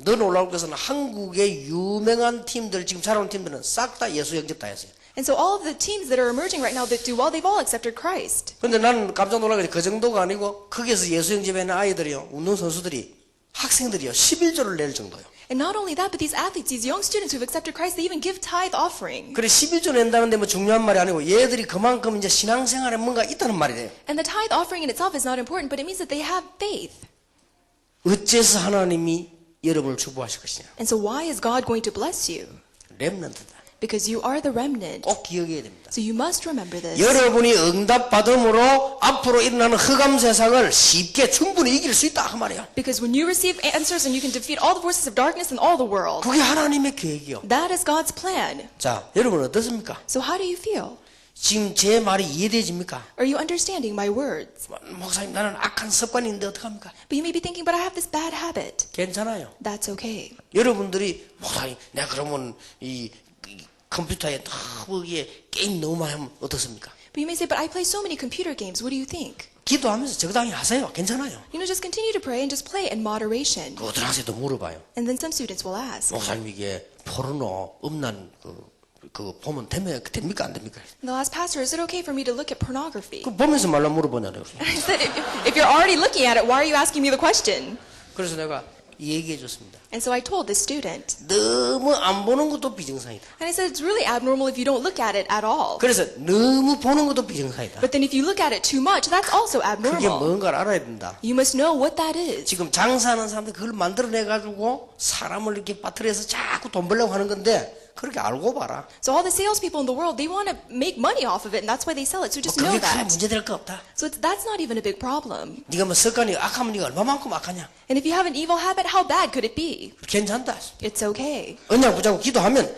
[SPEAKER 1] 더 놀라울 것은 한국의 유명한 팀들 지금 잘하는 팀들은 싹 다 예수 영접 다 했어요.
[SPEAKER 2] And so all of the teams that are emerging right now that do well, they've all accepted Christ.
[SPEAKER 1] 근데 나는 깜짝 놀란 게 그 정도가 아니고 거기에서 예수 영접하는 아이들이요, 운동 선수들이 학생들이요 11조를 낼 정도요.
[SPEAKER 2] And not only that, but these athletes, these young students who've accepted Christ, they even give tithe offering.
[SPEAKER 1] 그래 11조 낸다는데 뭐 중요한 말이 아니고 얘들이 그만큼 이제 신앙생활에 뭔가 있다는 말이래요.
[SPEAKER 2] And the tithe offering in itself is not important, but it means that they have faith.
[SPEAKER 1] 어째서 하나님이 여러분을 축복하실 것이냐?
[SPEAKER 2] And so why is God going to bless you?
[SPEAKER 1] 렘넌트다.
[SPEAKER 2] Because you are the remnant.
[SPEAKER 1] 꼭 기억해야 됩니다.
[SPEAKER 2] So you must remember this.
[SPEAKER 1] 여러분이 응답받음으로 앞으로 일어나는 흑암 세상을 쉽게 충분히 이길 수 있다 그 말이야.
[SPEAKER 2] Because when you receive answers and you can defeat all the forces of darkness in all the world,
[SPEAKER 1] 그게 하나님의 계획이요.
[SPEAKER 2] that is God's plan.
[SPEAKER 1] 자, 여러분 어떻습니까?
[SPEAKER 2] So how do you feel?
[SPEAKER 1] 지금 제 말이 이해되십니까?
[SPEAKER 2] Are you understanding my words?
[SPEAKER 1] 목사님 나는 악한 습관이 있는데 어떡합니까?
[SPEAKER 2] But you may be thinking, but I have this bad habit.
[SPEAKER 1] 괜찮아요.
[SPEAKER 2] That's okay.
[SPEAKER 1] 여러분들이 목사님 내가 그러면 이 컴퓨터에 거기에 게임 너무 많이 하면 어떻습니까?
[SPEAKER 2] But you may say, but I play so many computer games. What do you think?
[SPEAKER 1] 기도하면서 적당히 하세요. 괜찮아요.
[SPEAKER 2] You know, just continue to pray and just play in moderation.
[SPEAKER 1] 그 어떤 학생도 물어봐요.
[SPEAKER 2] And then some students will ask.
[SPEAKER 1] 목사님 이게 포르노 음란 그거 보면 됩니까 안 됩니까?
[SPEAKER 2] And they'll ask, Pastor, is it okay for me to look at pornography?
[SPEAKER 1] 그 보면서 말라 물어보냐고요.
[SPEAKER 2] I said, if you're already looking at it, why are you asking me the question?
[SPEAKER 1] 그래서 내가 얘기해 줬습니다.
[SPEAKER 2] And so I told this student.
[SPEAKER 1] 너무 안 보는 것도 비정상이다.
[SPEAKER 2] And I said, it's really abnormal if you don't look at it at all.
[SPEAKER 1] 그래서 너무 보는 것도 비정상이다.
[SPEAKER 2] But then if you look at it too much, that's also
[SPEAKER 1] 그게
[SPEAKER 2] abnormal.
[SPEAKER 1] 뭔가를 알아야 된다.
[SPEAKER 2] You must know what that is.
[SPEAKER 1] 지금 장사하는 사람들이 그걸 만들어내가지고 사람을 이렇게 빠뜨려서 자꾸 돈 벌려고 하는 건데 그렇게 알고 봐라.
[SPEAKER 2] So all the salespeople in the world, they want to make money off of it, and that's why they sell it. So just know
[SPEAKER 1] 그게 크게
[SPEAKER 2] that.
[SPEAKER 1] 문제될 거 없다.
[SPEAKER 2] So that's not even a big problem.
[SPEAKER 1] 네가 뭐 습관이 악하면 네가 얼마만큼 악하냐.
[SPEAKER 2] And if you have an evil habit, how bad could it be?
[SPEAKER 1] 괜찮다.
[SPEAKER 2] It's okay.
[SPEAKER 1] 언약 붙잡고 기도하면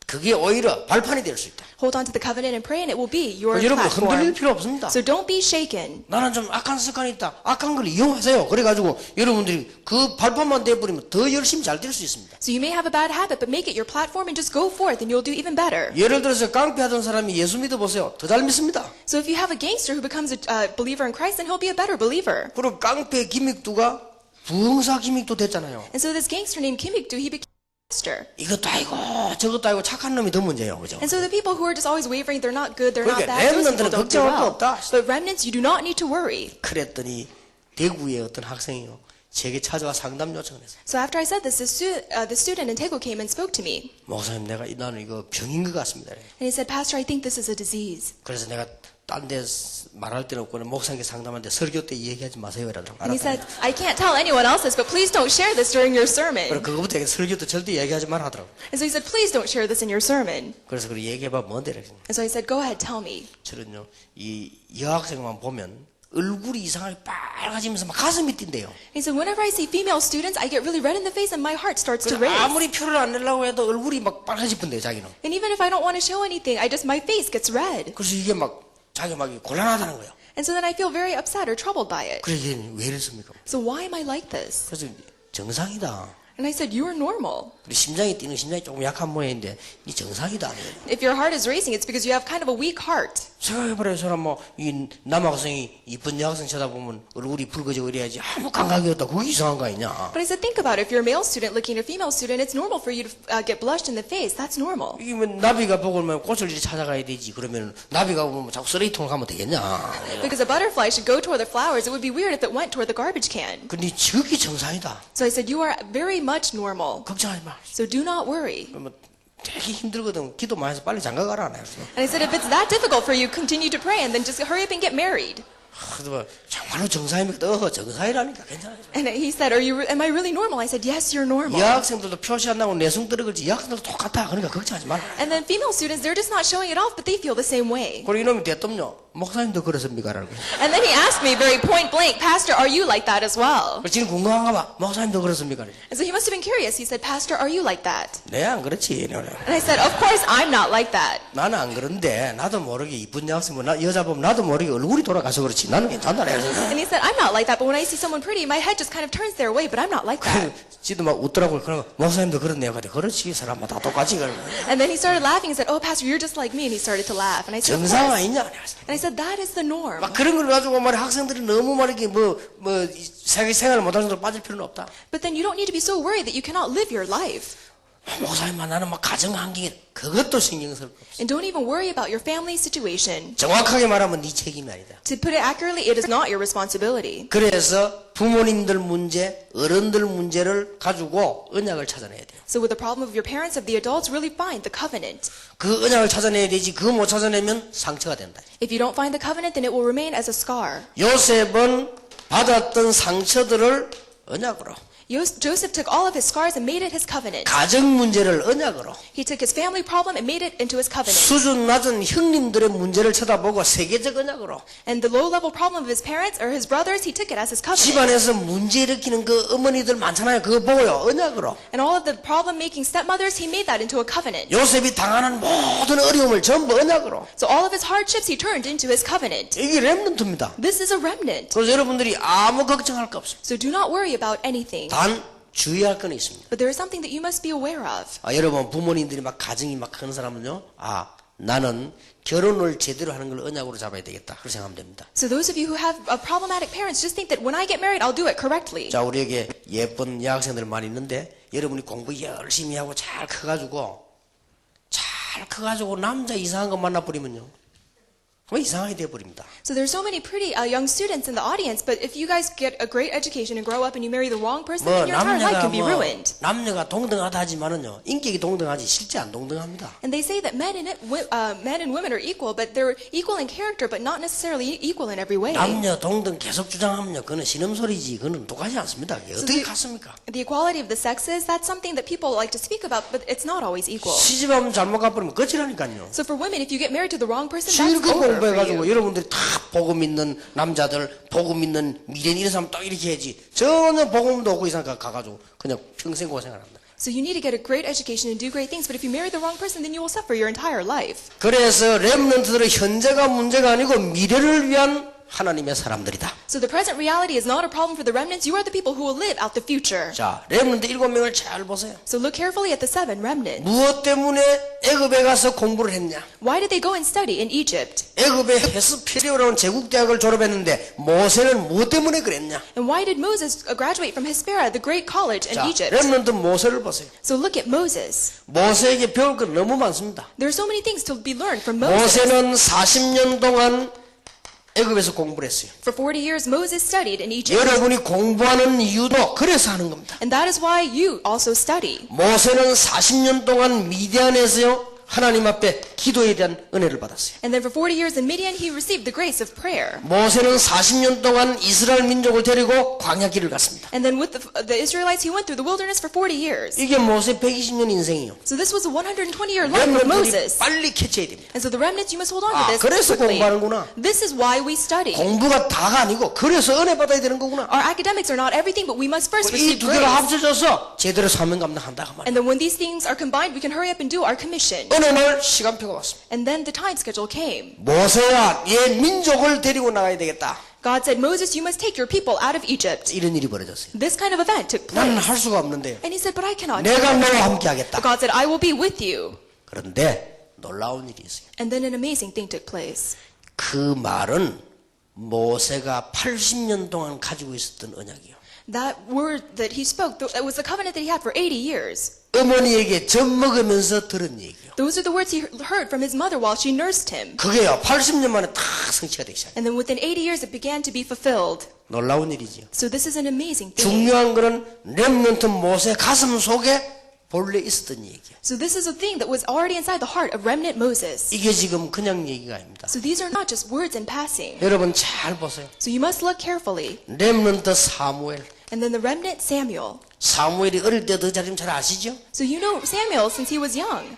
[SPEAKER 1] 그게 오히려 발판이 될 수 있다.
[SPEAKER 2] Hold on to the covenant and pray, and it will be your
[SPEAKER 1] 여러분 흔들릴
[SPEAKER 2] platform.
[SPEAKER 1] 필요 없습니다.
[SPEAKER 2] So don't be shaken.
[SPEAKER 1] 나는 좀 악한 습관이 있다. 악한 걸 이용하세요. 그래가지고 여러분들이 그 발판만 돼버리면 더 열심히 잘 될 수 있습니다.
[SPEAKER 2] So you may have a bad habit, but make it your platform and just go forth, and you'll do even better.
[SPEAKER 1] 예를 들어서 깡패하던 사람이 예수 믿어보세요. 더 잘 믿습니다.
[SPEAKER 2] So if you have a gangster who becomes a believer in Christ, then he'll be a better believer.
[SPEAKER 1] 그리고 깡패 김익두가 부흥사 김익두 됐잖아요.
[SPEAKER 2] And so this gangster named Kim Ik-doo, he became a pastor.
[SPEAKER 1] 이것도 아니고 저것도 아니고 착한 놈이 더 문제예요. 그죠?
[SPEAKER 2] And so the people who are just always wavering, they're not good, they're not
[SPEAKER 1] 그러니까
[SPEAKER 2] bad, those people
[SPEAKER 1] 렘넌트는
[SPEAKER 2] don't do
[SPEAKER 1] 걱정할 거
[SPEAKER 2] well.
[SPEAKER 1] 없다.
[SPEAKER 2] But remnants, you do not need to worry.
[SPEAKER 1] 그랬더니 대구의 어떤 학생이요. 제게 찾아와 상담 요청을 했어요.
[SPEAKER 2] So after I said this, the student in Daegu came and spoke to me.
[SPEAKER 1] 목사님 나는 이거 병인 것 같습니다.
[SPEAKER 2] And he said, Pastor, I think this is a disease.
[SPEAKER 1] 그래서 내가 딴 데 말할 데는 없고 목사님께 상담하는데 설교 때 얘기하지 마세요. 이러더라고요.
[SPEAKER 2] And he said, I can't tell anyone else this, but please don't share this during your sermon.
[SPEAKER 1] 그래서 그거부터 설교 때 절대 얘기하지 말라 하더라고요.
[SPEAKER 2] And so he said, please don't share this in your sermon.
[SPEAKER 1] 그래서 그걸 얘기해봐 뭔데 이렇게.
[SPEAKER 2] And so I said, go ahead, tell me.
[SPEAKER 1] 저는요 이 여학생만 보면 얼굴이 이상하게 빨개지면서 막 가슴이 뛴대요.
[SPEAKER 2] He said, whenever I see female students, I get really red in the face and my heart starts to
[SPEAKER 1] 그래서
[SPEAKER 2] race.
[SPEAKER 1] 아무리 표를 안 내려고 해도 얼굴이 막 빨개지던데요 자기는.
[SPEAKER 2] And even if I don't want to show anything, my face gets red.
[SPEAKER 1] 그래서 이게 막 자기 막 곤란하다는 거예요.
[SPEAKER 2] And so then I feel very upset or troubled by it.
[SPEAKER 1] 그래 이게 왜 이랬습니까?
[SPEAKER 2] So why am I like this?
[SPEAKER 1] 그래서 정상이다.
[SPEAKER 2] And I said, you are normal.
[SPEAKER 1] 우리 심장이 뛰는 심장이 조금 약한 모양인데 이 정상이다.
[SPEAKER 2] If your heart is racing, it's because you have kind of a weak heart.
[SPEAKER 1] 생각해봐요. 사람 이 남학생이 이쁜 여학생 쳐다보면 얼굴이 붉어지고 이래야지 아무 감각이 없다. 그게 이상한 거 아니냐.
[SPEAKER 2] But I said, think about it. If you're a male student looking at a female student, it's normal for you to get blushed in the face. That's normal.
[SPEAKER 1] 이게 뭐 나비가 보고 오면 꽃을 이리 찾아가야 되지. 그러면 나비가 보면 자꾸 쓰레기통을 가면 되겠냐.
[SPEAKER 2] Because a butterfly should go toward the flowers. It would be weird if it went toward the garbage can.
[SPEAKER 1] 근데 저게 정상이다.
[SPEAKER 2] So I said, you are very much normal.
[SPEAKER 1] 걱정하지 마.
[SPEAKER 2] So do not worry.
[SPEAKER 1] 그러면 되게 힘들거든. 기도 많이 해서 빨리 장가 가라.
[SPEAKER 2] And I said, if it's that difficult for you, continue to pray and then just hurry up and get married.
[SPEAKER 1] 그래서 뭐 정말로 정상입니까? 정상이라니까 괜찮아요.
[SPEAKER 2] And he said, am I really normal? I said, yes, you're normal.
[SPEAKER 1] 여학생들도 표시 안 나고 내숭 떨어질지 여학생들도 똑같아. 그러니까 걱정하지 마라.
[SPEAKER 2] And then female students, they're just not showing it off, but they feel the same way.
[SPEAKER 1] 그리고 이놈이 대뜸요. 목사님도 그렇습니까? 라고.
[SPEAKER 2] And then he asked me very point blank, Pastor, are you like that as well?
[SPEAKER 1] 지금 궁금한가 봐. 목사님도 그렇습니까?
[SPEAKER 2] And so he must have been curious. He said, Pastor, are you like that?
[SPEAKER 1] 네, 안 그렇지.
[SPEAKER 2] And I said, of course, I'm not like that.
[SPEAKER 1] 나는 안 그런데 나도 모르게 이쁜 여학생 여자 보면 나도 모르게 얼굴이 돌아가서 그렇지. 나는 괜찮다.
[SPEAKER 2] And he said, I'm not like that, but when I see someone pretty, my head just kind of turns their way, but I'm not like that.
[SPEAKER 1] 지도 막 웃더라고요. 그러면 목사님도 그렇네요. 근데 그렇지. 사람마다 다 똑같이.
[SPEAKER 2] And then he started laughing and said, oh, Pastor, you're just like me. And he started to laugh. And I said, of
[SPEAKER 1] 정상
[SPEAKER 2] course.
[SPEAKER 1] 아니냐?
[SPEAKER 2] And I said, that is the norm.
[SPEAKER 1] 막 그런 걸 가지고 말이야 학생들이 너무 말이게 생활을 못하는 정도로 빠질 필요는 없다.
[SPEAKER 2] But then you don't need to be so worried that you cannot live your life.
[SPEAKER 1] 목사님만 나는 막 가정 환경이 그것도 신경 쓸 거 없어.
[SPEAKER 2] And don't even worry about your family situation.
[SPEAKER 1] 정확하게 말하면 네 책임이 아니다.
[SPEAKER 2] To put it accurately, it is not your responsibility.
[SPEAKER 1] 그래서 부모님들 문제, 어른들 문제를 가지고 언약을 찾아내야 돼요.
[SPEAKER 2] So with the problem of your parents, of the adults, really find the covenant.
[SPEAKER 1] 그 언약을 찾아내야 되지. 그거 못 찾아내면 상처가 된다.
[SPEAKER 2] If you don't find the covenant, then it will remain as a scar.
[SPEAKER 1] 요셉은 받았던 상처들을 언약으로,
[SPEAKER 2] Joseph took all of his scars and made it his covenant.
[SPEAKER 1] 가정 문제를 언약으로,
[SPEAKER 2] He took his family problem and made it into his covenant.
[SPEAKER 1] 수준 낮은 형님들의 문제를 쳐다보고 세계적 언약으로,
[SPEAKER 2] And the low-level problem of his parents or his brothers, he took it as his covenant.
[SPEAKER 1] 집안에서 문제 일으키는 그 어머니들 많잖아요. 그거 보고요. 언약으로.
[SPEAKER 2] And all of the problem-making stepmothers, he made that into a covenant.
[SPEAKER 1] 요셉이 당하는 모든 어려움을 전부 언약으로.
[SPEAKER 2] So all of his hardships, he turned into his covenant.
[SPEAKER 1] 이게 렘넌트입니다.
[SPEAKER 2] This is a remnant.
[SPEAKER 1] 그래서 여러분들이 아무 걱정할 거 없습니다.
[SPEAKER 2] So do not worry about anything.
[SPEAKER 1] 단 주의할 건 있습니다.
[SPEAKER 2] But there is something that you must be aware of.
[SPEAKER 1] 여러분 부모님들이 막 가정이 막 크는 사람은요. 나는 결혼을 제대로 하는 걸 언약으로 잡아야 되겠다. 그렇게 생각하면 됩니다.
[SPEAKER 2] So those of you who have problematic parents, just think that when I get married, I'll do it correctly.
[SPEAKER 1] 자, 우리에게 예쁜 여학생들 많이 있는데 여러분이 공부 열심히 하고 잘 커가지고 남자 이상한 거 만나버리면요. 왜 이상하게 돼버립니다.
[SPEAKER 2] So there's so many pretty young students in the audience, but if you guys get a great education and grow up and you marry the wrong person, then your entire life can be ruined.
[SPEAKER 1] 남녀가 동등하다 하지만은요, 인격이 동등하지 실제 안 동등합니다.
[SPEAKER 2] And they say that men and women are equal, but they're equal in character, but not necessarily equal in every way.
[SPEAKER 1] 남녀 동등 계속 주장하면요, 그거는 신음소리지, 그거는 똑같지 않습니다. 어떻게 같습니까?
[SPEAKER 2] The equality of the sexes, that's something that people like to speak about, but it's not always equal.
[SPEAKER 1] 시집하면 잘못 가버리면 끝이라니까요.
[SPEAKER 2] So for women, if you get married to the wrong person, that's over
[SPEAKER 1] 실컷
[SPEAKER 2] for
[SPEAKER 1] 공부해가지고
[SPEAKER 2] you.
[SPEAKER 1] 여러분들이 다 복음 있는 남자들, 복음 있는 미래인 이런 사람 딱 이렇게 해야지. 전혀 복음도 없고 이상 가가지고 그냥 평생 고생을 합니다.
[SPEAKER 2] So you need to get a great education and do great things, but if you marry the wrong person, then you will suffer your entire life.
[SPEAKER 1] 그래서 렘넌트들은 현재가 문제가 아니고 미래를 위한 하나님의 사람들이다.
[SPEAKER 2] So the present reality is not a problem for the remnants. You are the people who will live out the future.
[SPEAKER 1] 자, 렘넌트 7명을 잘 보세요.
[SPEAKER 2] So look carefully at the 7 remnants.
[SPEAKER 1] 무엇 때문에 애굽에 가서 공부를 했냐?
[SPEAKER 2] Why did they go and study in Egypt?
[SPEAKER 1] 애굽의 헤스피리오라는 제국대학을 졸업했는데 모세는 무엇 때문에 그랬냐?
[SPEAKER 2] And why did Moses graduate from Hespera, the great college in
[SPEAKER 1] 자,
[SPEAKER 2] Egypt?
[SPEAKER 1] 렘넌트 모세를 보세요.
[SPEAKER 2] So look at Moses.
[SPEAKER 1] 모세에게 배울 것 너무 많습니다.
[SPEAKER 2] There are so many things to be learned from Moses.
[SPEAKER 1] 모세는 40년 동안 애굽에서 공부를 했어요.
[SPEAKER 2] For 40 years, Moses studied in Egypt.
[SPEAKER 1] 여러분이 공부하는 이유도 그래서 하는 겁니다.
[SPEAKER 2] And that is why you also study.
[SPEAKER 1] 모세는 40년 동안 미디안에서요 하나님 앞에 기도에 대한 은혜를 받았어요.
[SPEAKER 2] And then for 40 years in Midian, he received the grace of prayer.
[SPEAKER 1] 모세는 40년 동안 이스라엘 민족을 데리고 광야길을 갔습니다.
[SPEAKER 2] And then with the Israelites, he went through the wilderness for 40 years.
[SPEAKER 1] 이게 모세 120년 인생이에요.
[SPEAKER 2] So this was a 120-year life of
[SPEAKER 1] 렘넌트들이
[SPEAKER 2] Moses.
[SPEAKER 1] 빨리 캐치해야 됩니다.
[SPEAKER 2] And so the remnants, you must hold on to
[SPEAKER 1] 아,
[SPEAKER 2] this
[SPEAKER 1] 그래서
[SPEAKER 2] quickly.
[SPEAKER 1] 공부하는구나.
[SPEAKER 2] This is why we study.
[SPEAKER 1] 공부가 다가 아니고 그래서 은혜 받아야 되는 거구나.
[SPEAKER 2] Our academics are not everything, but we must first
[SPEAKER 1] 이
[SPEAKER 2] receive
[SPEAKER 1] 두 개가
[SPEAKER 2] grace.
[SPEAKER 1] 합쳐져서 제대로 사명 감당한다 그 말이에요.
[SPEAKER 2] And then when these things are combined, we can hurry up and do our commission.
[SPEAKER 1] 어느 날 시간표가 왔습니다.
[SPEAKER 2] And then the time schedule came.
[SPEAKER 1] 모세야, 얘 민족을 데리고 나가야 되겠다.
[SPEAKER 2] God said, Moses, you must take your people out of Egypt.
[SPEAKER 1] 이런 일이 벌어졌어요.
[SPEAKER 2] This kind of event took
[SPEAKER 1] 나는
[SPEAKER 2] place.
[SPEAKER 1] 할 수가 없는데요.
[SPEAKER 2] And he said, but I cannot do
[SPEAKER 1] 내가
[SPEAKER 2] it.
[SPEAKER 1] 너와 함께 하겠다.
[SPEAKER 2] But God said, I will be with you.
[SPEAKER 1] 그런데 놀라운 일이 있어요.
[SPEAKER 2] And then an amazing thing took place.
[SPEAKER 1] 그 말은 모세가 80년 동안 가지고 있었던 언약이요.
[SPEAKER 2] That word that he spoke, that was the covenant that he had for 80 years.
[SPEAKER 1] 어머니에게 젖 먹으면서 들은 얘기요.
[SPEAKER 2] Those are the words he heard from his mother while she nursed him.
[SPEAKER 1] 그게요 80년 만에 다 성취가 되기 시작해요.
[SPEAKER 2] And then within 80 years it began to be fulfilled.
[SPEAKER 1] 놀라운 일이지요.
[SPEAKER 2] So this is an amazing thing.
[SPEAKER 1] 중요한 거는 렘넌트 모세 가슴 속에 본래 있었던 얘기예요.
[SPEAKER 2] So this is a thing that was already inside the heart of remnant Moses.
[SPEAKER 1] 이게 지금 그냥 얘기가 아닙니다.
[SPEAKER 2] So these are not just words in passing.
[SPEAKER 1] 여러분 잘 보세요.
[SPEAKER 2] So you must look carefully.
[SPEAKER 1] 렘넌트 사무엘.
[SPEAKER 2] And then the remnant Samuel.
[SPEAKER 1] 사무엘이 어릴 때 더 잘하면 잘 아시죠?
[SPEAKER 2] So you know Samuel since he was young.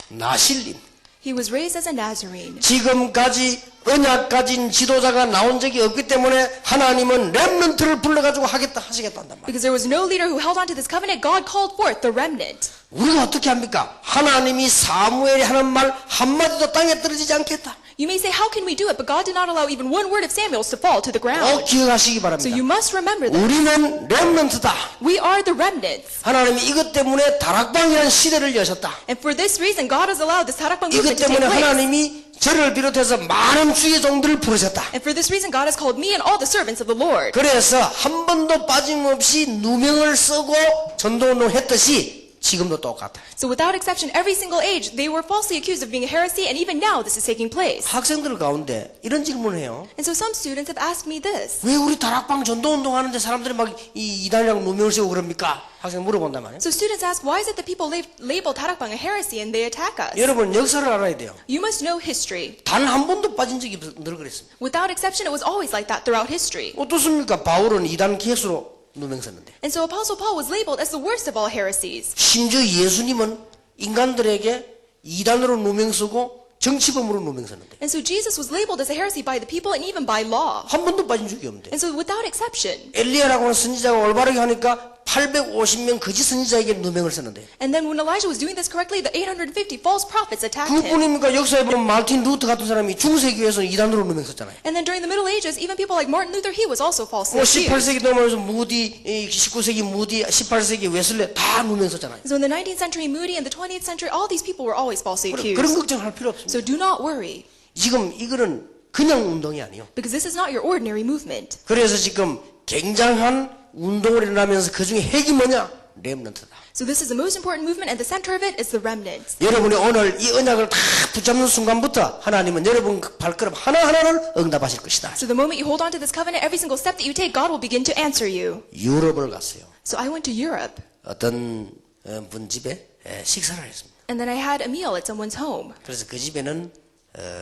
[SPEAKER 1] 나실림.
[SPEAKER 2] He was raised as a Nazarene.
[SPEAKER 1] 지금까지 언약 가진 지도자가 나온 적이 없기 때문에 하나님은 렘넌트를 불러가지고 하시겠다 한단 말이에요.
[SPEAKER 2] Because there was no leader who held on to this covenant, God called forth the remnant.
[SPEAKER 1] 우리가 어떻게 합니까? 하나님이 사무엘이 하는 말 한마디도 땅에 떨어지지 않겠다.
[SPEAKER 2] You may say, how can we do it? But God did not allow even one word of Samuel's to fall to the
[SPEAKER 1] 꼭
[SPEAKER 2] ground.
[SPEAKER 1] 기억하시기
[SPEAKER 2] So you
[SPEAKER 1] 바랍니다.
[SPEAKER 2] must remember that.
[SPEAKER 1] 우리는 렘넌트다.
[SPEAKER 2] We are the remnants.
[SPEAKER 1] 하나님이 이것 때문에 다락방이라는 시대를 여셨다.
[SPEAKER 2] And for this reason, God has allowed this Tarakbang
[SPEAKER 1] 이것
[SPEAKER 2] movement to take
[SPEAKER 1] 때문에
[SPEAKER 2] place.
[SPEAKER 1] 하나님이 저를 비롯해서 많은 주의 종들을 부르셨다.
[SPEAKER 2] And for this reason, God has called me and all the servants of the Lord.
[SPEAKER 1] 그래서 한 번도 빠짐없이 누명을 쓰고 전도운동 했듯이 지금도 똑같아.
[SPEAKER 2] So without exception, every single age, they were falsely accused of being a heresy, and even now this is taking place.
[SPEAKER 1] 학생들 가운데 이런 질문을 해요.
[SPEAKER 2] And so some students have asked me this.
[SPEAKER 1] 왜 우리 다락방 전도운동 하는데 사람들이 막 이 이단이랑 누명을 쓰고 그럽니까? 학생 물어본단 말이에요.
[SPEAKER 2] So students ask, why is it that people label Tarakbang a heresy and they attack us?
[SPEAKER 1] 여러분 역사를 알아야 돼요.
[SPEAKER 2] You must know history.
[SPEAKER 1] 단 한 번도 빠진 적이 늘 그랬습니다.
[SPEAKER 2] Without exception, it was always like that throughout history.
[SPEAKER 1] 어떻습니까? 바울은 이단 기획수로 누명 썼는데.
[SPEAKER 2] And so Apostle Paul was labeled as the worst of all heresies.
[SPEAKER 1] 심지어 예수님은 인간들에게 이단으로 누명 쓰고 정치범으로 누명 썼는데.
[SPEAKER 2] And so Jesus was labeled as a heresy by the people and even by law.
[SPEAKER 1] 한 번도 빠진 적이 없는데.
[SPEAKER 2] And so without exception.
[SPEAKER 1] 엘리야라고 하는 선지자가 올바르게 하니까 850명 거짓 선지자에게 누명을 썼는데.
[SPEAKER 2] And then when Elijah was doing this correctly, the 850 false prophets attacked him.
[SPEAKER 1] 그뿐입니까? 역사에 보면 마틴 루터 같은 사람이 중세교회에서 이단으로 누명 썼잖아요.
[SPEAKER 2] And then during the Middle Ages, even people like Martin Luther, he was also falsely
[SPEAKER 1] 뭐
[SPEAKER 2] accused.
[SPEAKER 1] 18세기 넘어서 무디, 19세기 무디, 18세기 웨슬레 다 누명 썼잖아요.
[SPEAKER 2] So in the 19th century Moody and the 20th century, all these people were always falsely
[SPEAKER 1] 그런
[SPEAKER 2] accused.
[SPEAKER 1] 걱정할 필요 없습니다.
[SPEAKER 2] So do not worry,
[SPEAKER 1] 지금 이거는 그냥 운동이 아니에요.
[SPEAKER 2] because this is not your ordinary movement.
[SPEAKER 1] 그래서 지금 굉장한 운동을 일어나면서 그 중에 핵이 뭐냐? 렘넌트다.
[SPEAKER 2] So this is the most important movement, and the center of it is the remnants.
[SPEAKER 1] 여러분이 오늘 이 언약을 다 붙잡는 순간부터 하나님은 여러분 발걸음 하나하나를 응답하실 것이다.
[SPEAKER 2] So the moment you hold on to this covenant, every single step that you take, God will begin to answer you.
[SPEAKER 1] 유럽을 갔어요.
[SPEAKER 2] So I went to Europe,
[SPEAKER 1] 어떤 분 집에 식사를 했습니다.
[SPEAKER 2] and then I had a meal at someone's home.
[SPEAKER 1] 그래서 그 집에는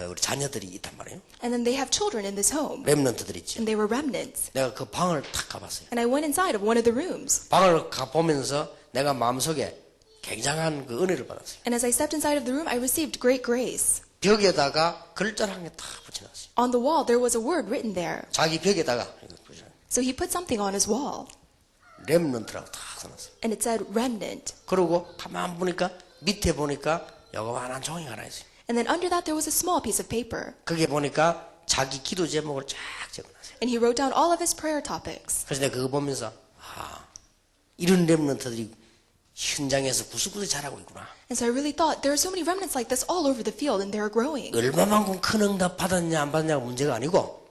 [SPEAKER 1] 우리 자녀들이 있단 말이에요.
[SPEAKER 2] And then they have children in this home,
[SPEAKER 1] 렘넌트들 있죠.
[SPEAKER 2] and they were remnants.
[SPEAKER 1] 내가 그 방을 탁 가봤어요.
[SPEAKER 2] And I went inside of one of the rooms.
[SPEAKER 1] 방을 가보면서 내가 마음속에 굉장한 그 은혜를 받았어요.
[SPEAKER 2] And as I stepped inside of the room, I received great grace.
[SPEAKER 1] 벽에다가 글자를 한 개 탁 붙여놨어요.
[SPEAKER 2] On the wall, there was a word written there.
[SPEAKER 1] 자기 벽에다가
[SPEAKER 2] So he put something on his wall.
[SPEAKER 1] 렘넌트라고 다 써놨어요.
[SPEAKER 2] And it said remnant.
[SPEAKER 1] 그리고 가만 보니까 밑에 보니까 요거만한 종이가 하나 있어요.
[SPEAKER 2] And then under that there was a small piece of paper.
[SPEAKER 1] 그게 보니까 자기 기도 제목을 쫙 적어놨어요.
[SPEAKER 2] And he wrote down all of his prayer topics.
[SPEAKER 1] 그래서 내가 그거 보면서 이런 렘넌트들이 현장에서 구석구석 자라고 있구나.
[SPEAKER 2] And so I really thought there are so many remnants like this all over the field and they're growing.
[SPEAKER 1] 얼마만큼 큰 응답 받았냐 안 받았냐가 문제가 아니고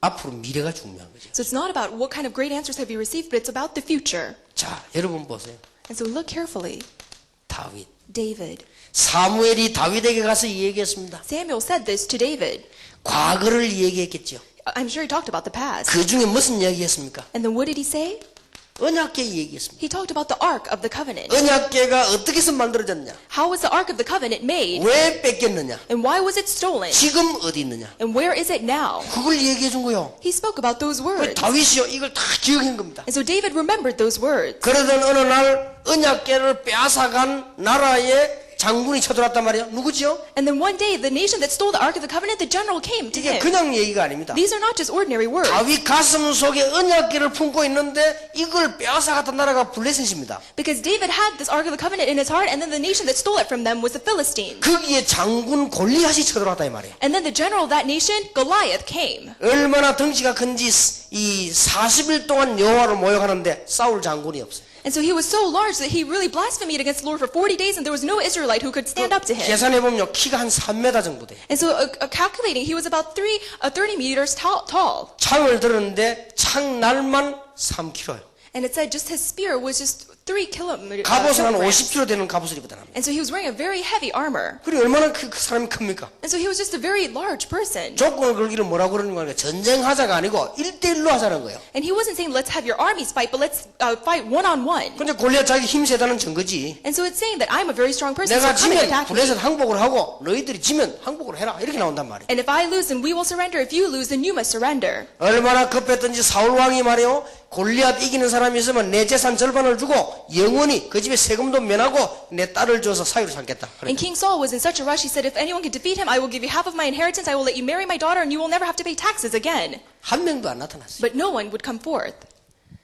[SPEAKER 1] 앞으로 미래가 중요한 거죠.
[SPEAKER 2] So it's not about what kind of great answers have you received, but it's about the future.
[SPEAKER 1] 자, 여러분 보세요.
[SPEAKER 2] And so look carefully.
[SPEAKER 1] 다윗.
[SPEAKER 2] David.
[SPEAKER 1] 사무엘이 다윗에게 가서 얘기했습니다.
[SPEAKER 2] Samuel said this to David.
[SPEAKER 1] 과거를 얘기했겠죠.
[SPEAKER 2] I'm sure he talked about the past.
[SPEAKER 1] 그 중에 무슨 이야기했습니까?
[SPEAKER 2] And then what did he say?
[SPEAKER 1] 언약궤 얘기했습니다.
[SPEAKER 2] He talked about the Ark of the Covenant.
[SPEAKER 1] 언약궤가 어떻게 해서 만들어졌냐?
[SPEAKER 2] How was the Ark of the Covenant made?
[SPEAKER 1] 왜 뺏겼느냐?
[SPEAKER 2] And why was it stolen?
[SPEAKER 1] 지금 어디 있느냐?
[SPEAKER 2] And where is it now?
[SPEAKER 1] 그걸 얘기해 준 거요.
[SPEAKER 2] He spoke about those words.
[SPEAKER 1] 다윗이요 이걸 다 기억한 겁니다.
[SPEAKER 2] And so David remembered those words.
[SPEAKER 1] 그러던 어느 날 언약궤를 빼앗아간 나라의 장군이 쳐들어왔단 말이에요. 누구지요?
[SPEAKER 2] And then one day, the nation that stole the Ark of the Covenant, the general came to
[SPEAKER 1] 이게
[SPEAKER 2] him.
[SPEAKER 1] 그냥 얘기가 아닙니다.
[SPEAKER 2] These are not just ordinary words.
[SPEAKER 1] 다윗 가슴 속에 언약궤를 품고 있는데 이걸 빼앗아갔던 나라가 블레셋입니다.
[SPEAKER 2] Because David had this Ark of the Covenant in his heart, and then the nation that stole it from them was the Philistines.
[SPEAKER 1] 거기에 장군 골리앗이 쳐들어왔다 이 말이에요.
[SPEAKER 2] And then the general of that nation, Goliath, came.
[SPEAKER 1] 얼마나 덩치가 큰지 이 40일 동안 여호와를 모욕하는데 싸울 장군이 없어요.
[SPEAKER 2] And so he was so large that he really blasphemed against the Lord for 40 days, and there was no Israelite who could stand up to him.
[SPEAKER 1] 계산해 보면요 키가 한 3m 정도 돼요.
[SPEAKER 2] And so calculating, he was about 30 meters tall.
[SPEAKER 1] 창을 들었는데 창 날만 3kg예요.
[SPEAKER 2] And it said just his spear was just 3 kilograms.
[SPEAKER 1] 갑옷은 한 50kg 되는 갑옷을 입었다 합니다.
[SPEAKER 2] And so he was wearing a very heavy armor.
[SPEAKER 1] 그리고 얼마나 그 사람이 큽니까?
[SPEAKER 2] And so he was just a very large person.
[SPEAKER 1] 조건을 걸기를 뭐라고 그러는 거니까 전쟁하자가 아니고 1대1로 하자는 거예요.
[SPEAKER 2] And he wasn't saying let's have your armies fight, but let's fight one-on-one.
[SPEAKER 1] 근데 골리앗 자기 힘 세다는 증거지.
[SPEAKER 2] And so it's saying that I'm a very strong person, so
[SPEAKER 1] 내가
[SPEAKER 2] come and
[SPEAKER 1] 지면
[SPEAKER 2] attack me.
[SPEAKER 1] 블레셋 항복을 하고 너희들이 지면 항복을 해라 이렇게 나온단 말이에요.
[SPEAKER 2] And if I lose, then we will surrender. If you lose, then you must surrender.
[SPEAKER 1] 얼마나 급했던지 사울 왕이 말이요 골리앗 이기는 사람이 있으면 내 재산 절반을 주고 영원히 그 집에 세금도 면하고 내 딸을 줘서 사유로 삼겠다.
[SPEAKER 2] And King Saul was in such a rush. He said, if anyone can defeat him, I will give you half of my inheritance. I will let you marry my daughter, and you will never have to pay taxes again.
[SPEAKER 1] 한 명도 안 나타났어요.
[SPEAKER 2] But no one would come forth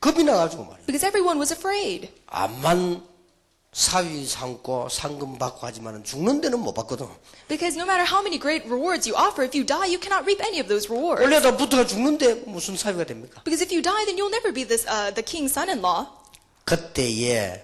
[SPEAKER 1] 겁이 나가지고 말이에요.
[SPEAKER 2] because everyone was afraid.
[SPEAKER 1] 암만 사위 삼고 상금 받고 하지만은 죽는 데는 못 받거든.
[SPEAKER 2] Because no matter how many great rewards you offer, if you die, you cannot reap any of those rewards.
[SPEAKER 1] 원래다 붙어가 죽는데 무슨 사위가 됩니까?
[SPEAKER 2] Because if you die, then you'll never be the king's son-in-law.
[SPEAKER 1] 그때에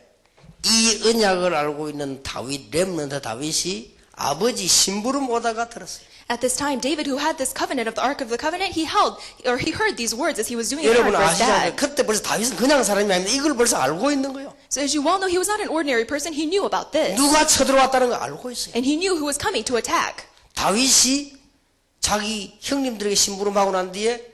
[SPEAKER 1] 이 언약을 알고 있는 다윗 렘넌트 다윗이 아버지 심부름 오다가 들었어요.
[SPEAKER 2] At this time, David, who had this covenant of the Ark of the Covenant, he heard these words as he was doing it
[SPEAKER 1] 여러분
[SPEAKER 2] for his
[SPEAKER 1] 아시잖아요.
[SPEAKER 2] dad.
[SPEAKER 1] 그때 벌써 다윗은 그냥 사람이 아닌데 이걸 벌써 알고 있는 거예요.
[SPEAKER 2] So as you well know, he was not an ordinary person. He knew about this.
[SPEAKER 1] 누가 쳐들어왔다는 걸 알고 있어요.
[SPEAKER 2] And he knew who was coming to attack.
[SPEAKER 1] 다윗이 자기 형님들에게 심부름하고 난 뒤에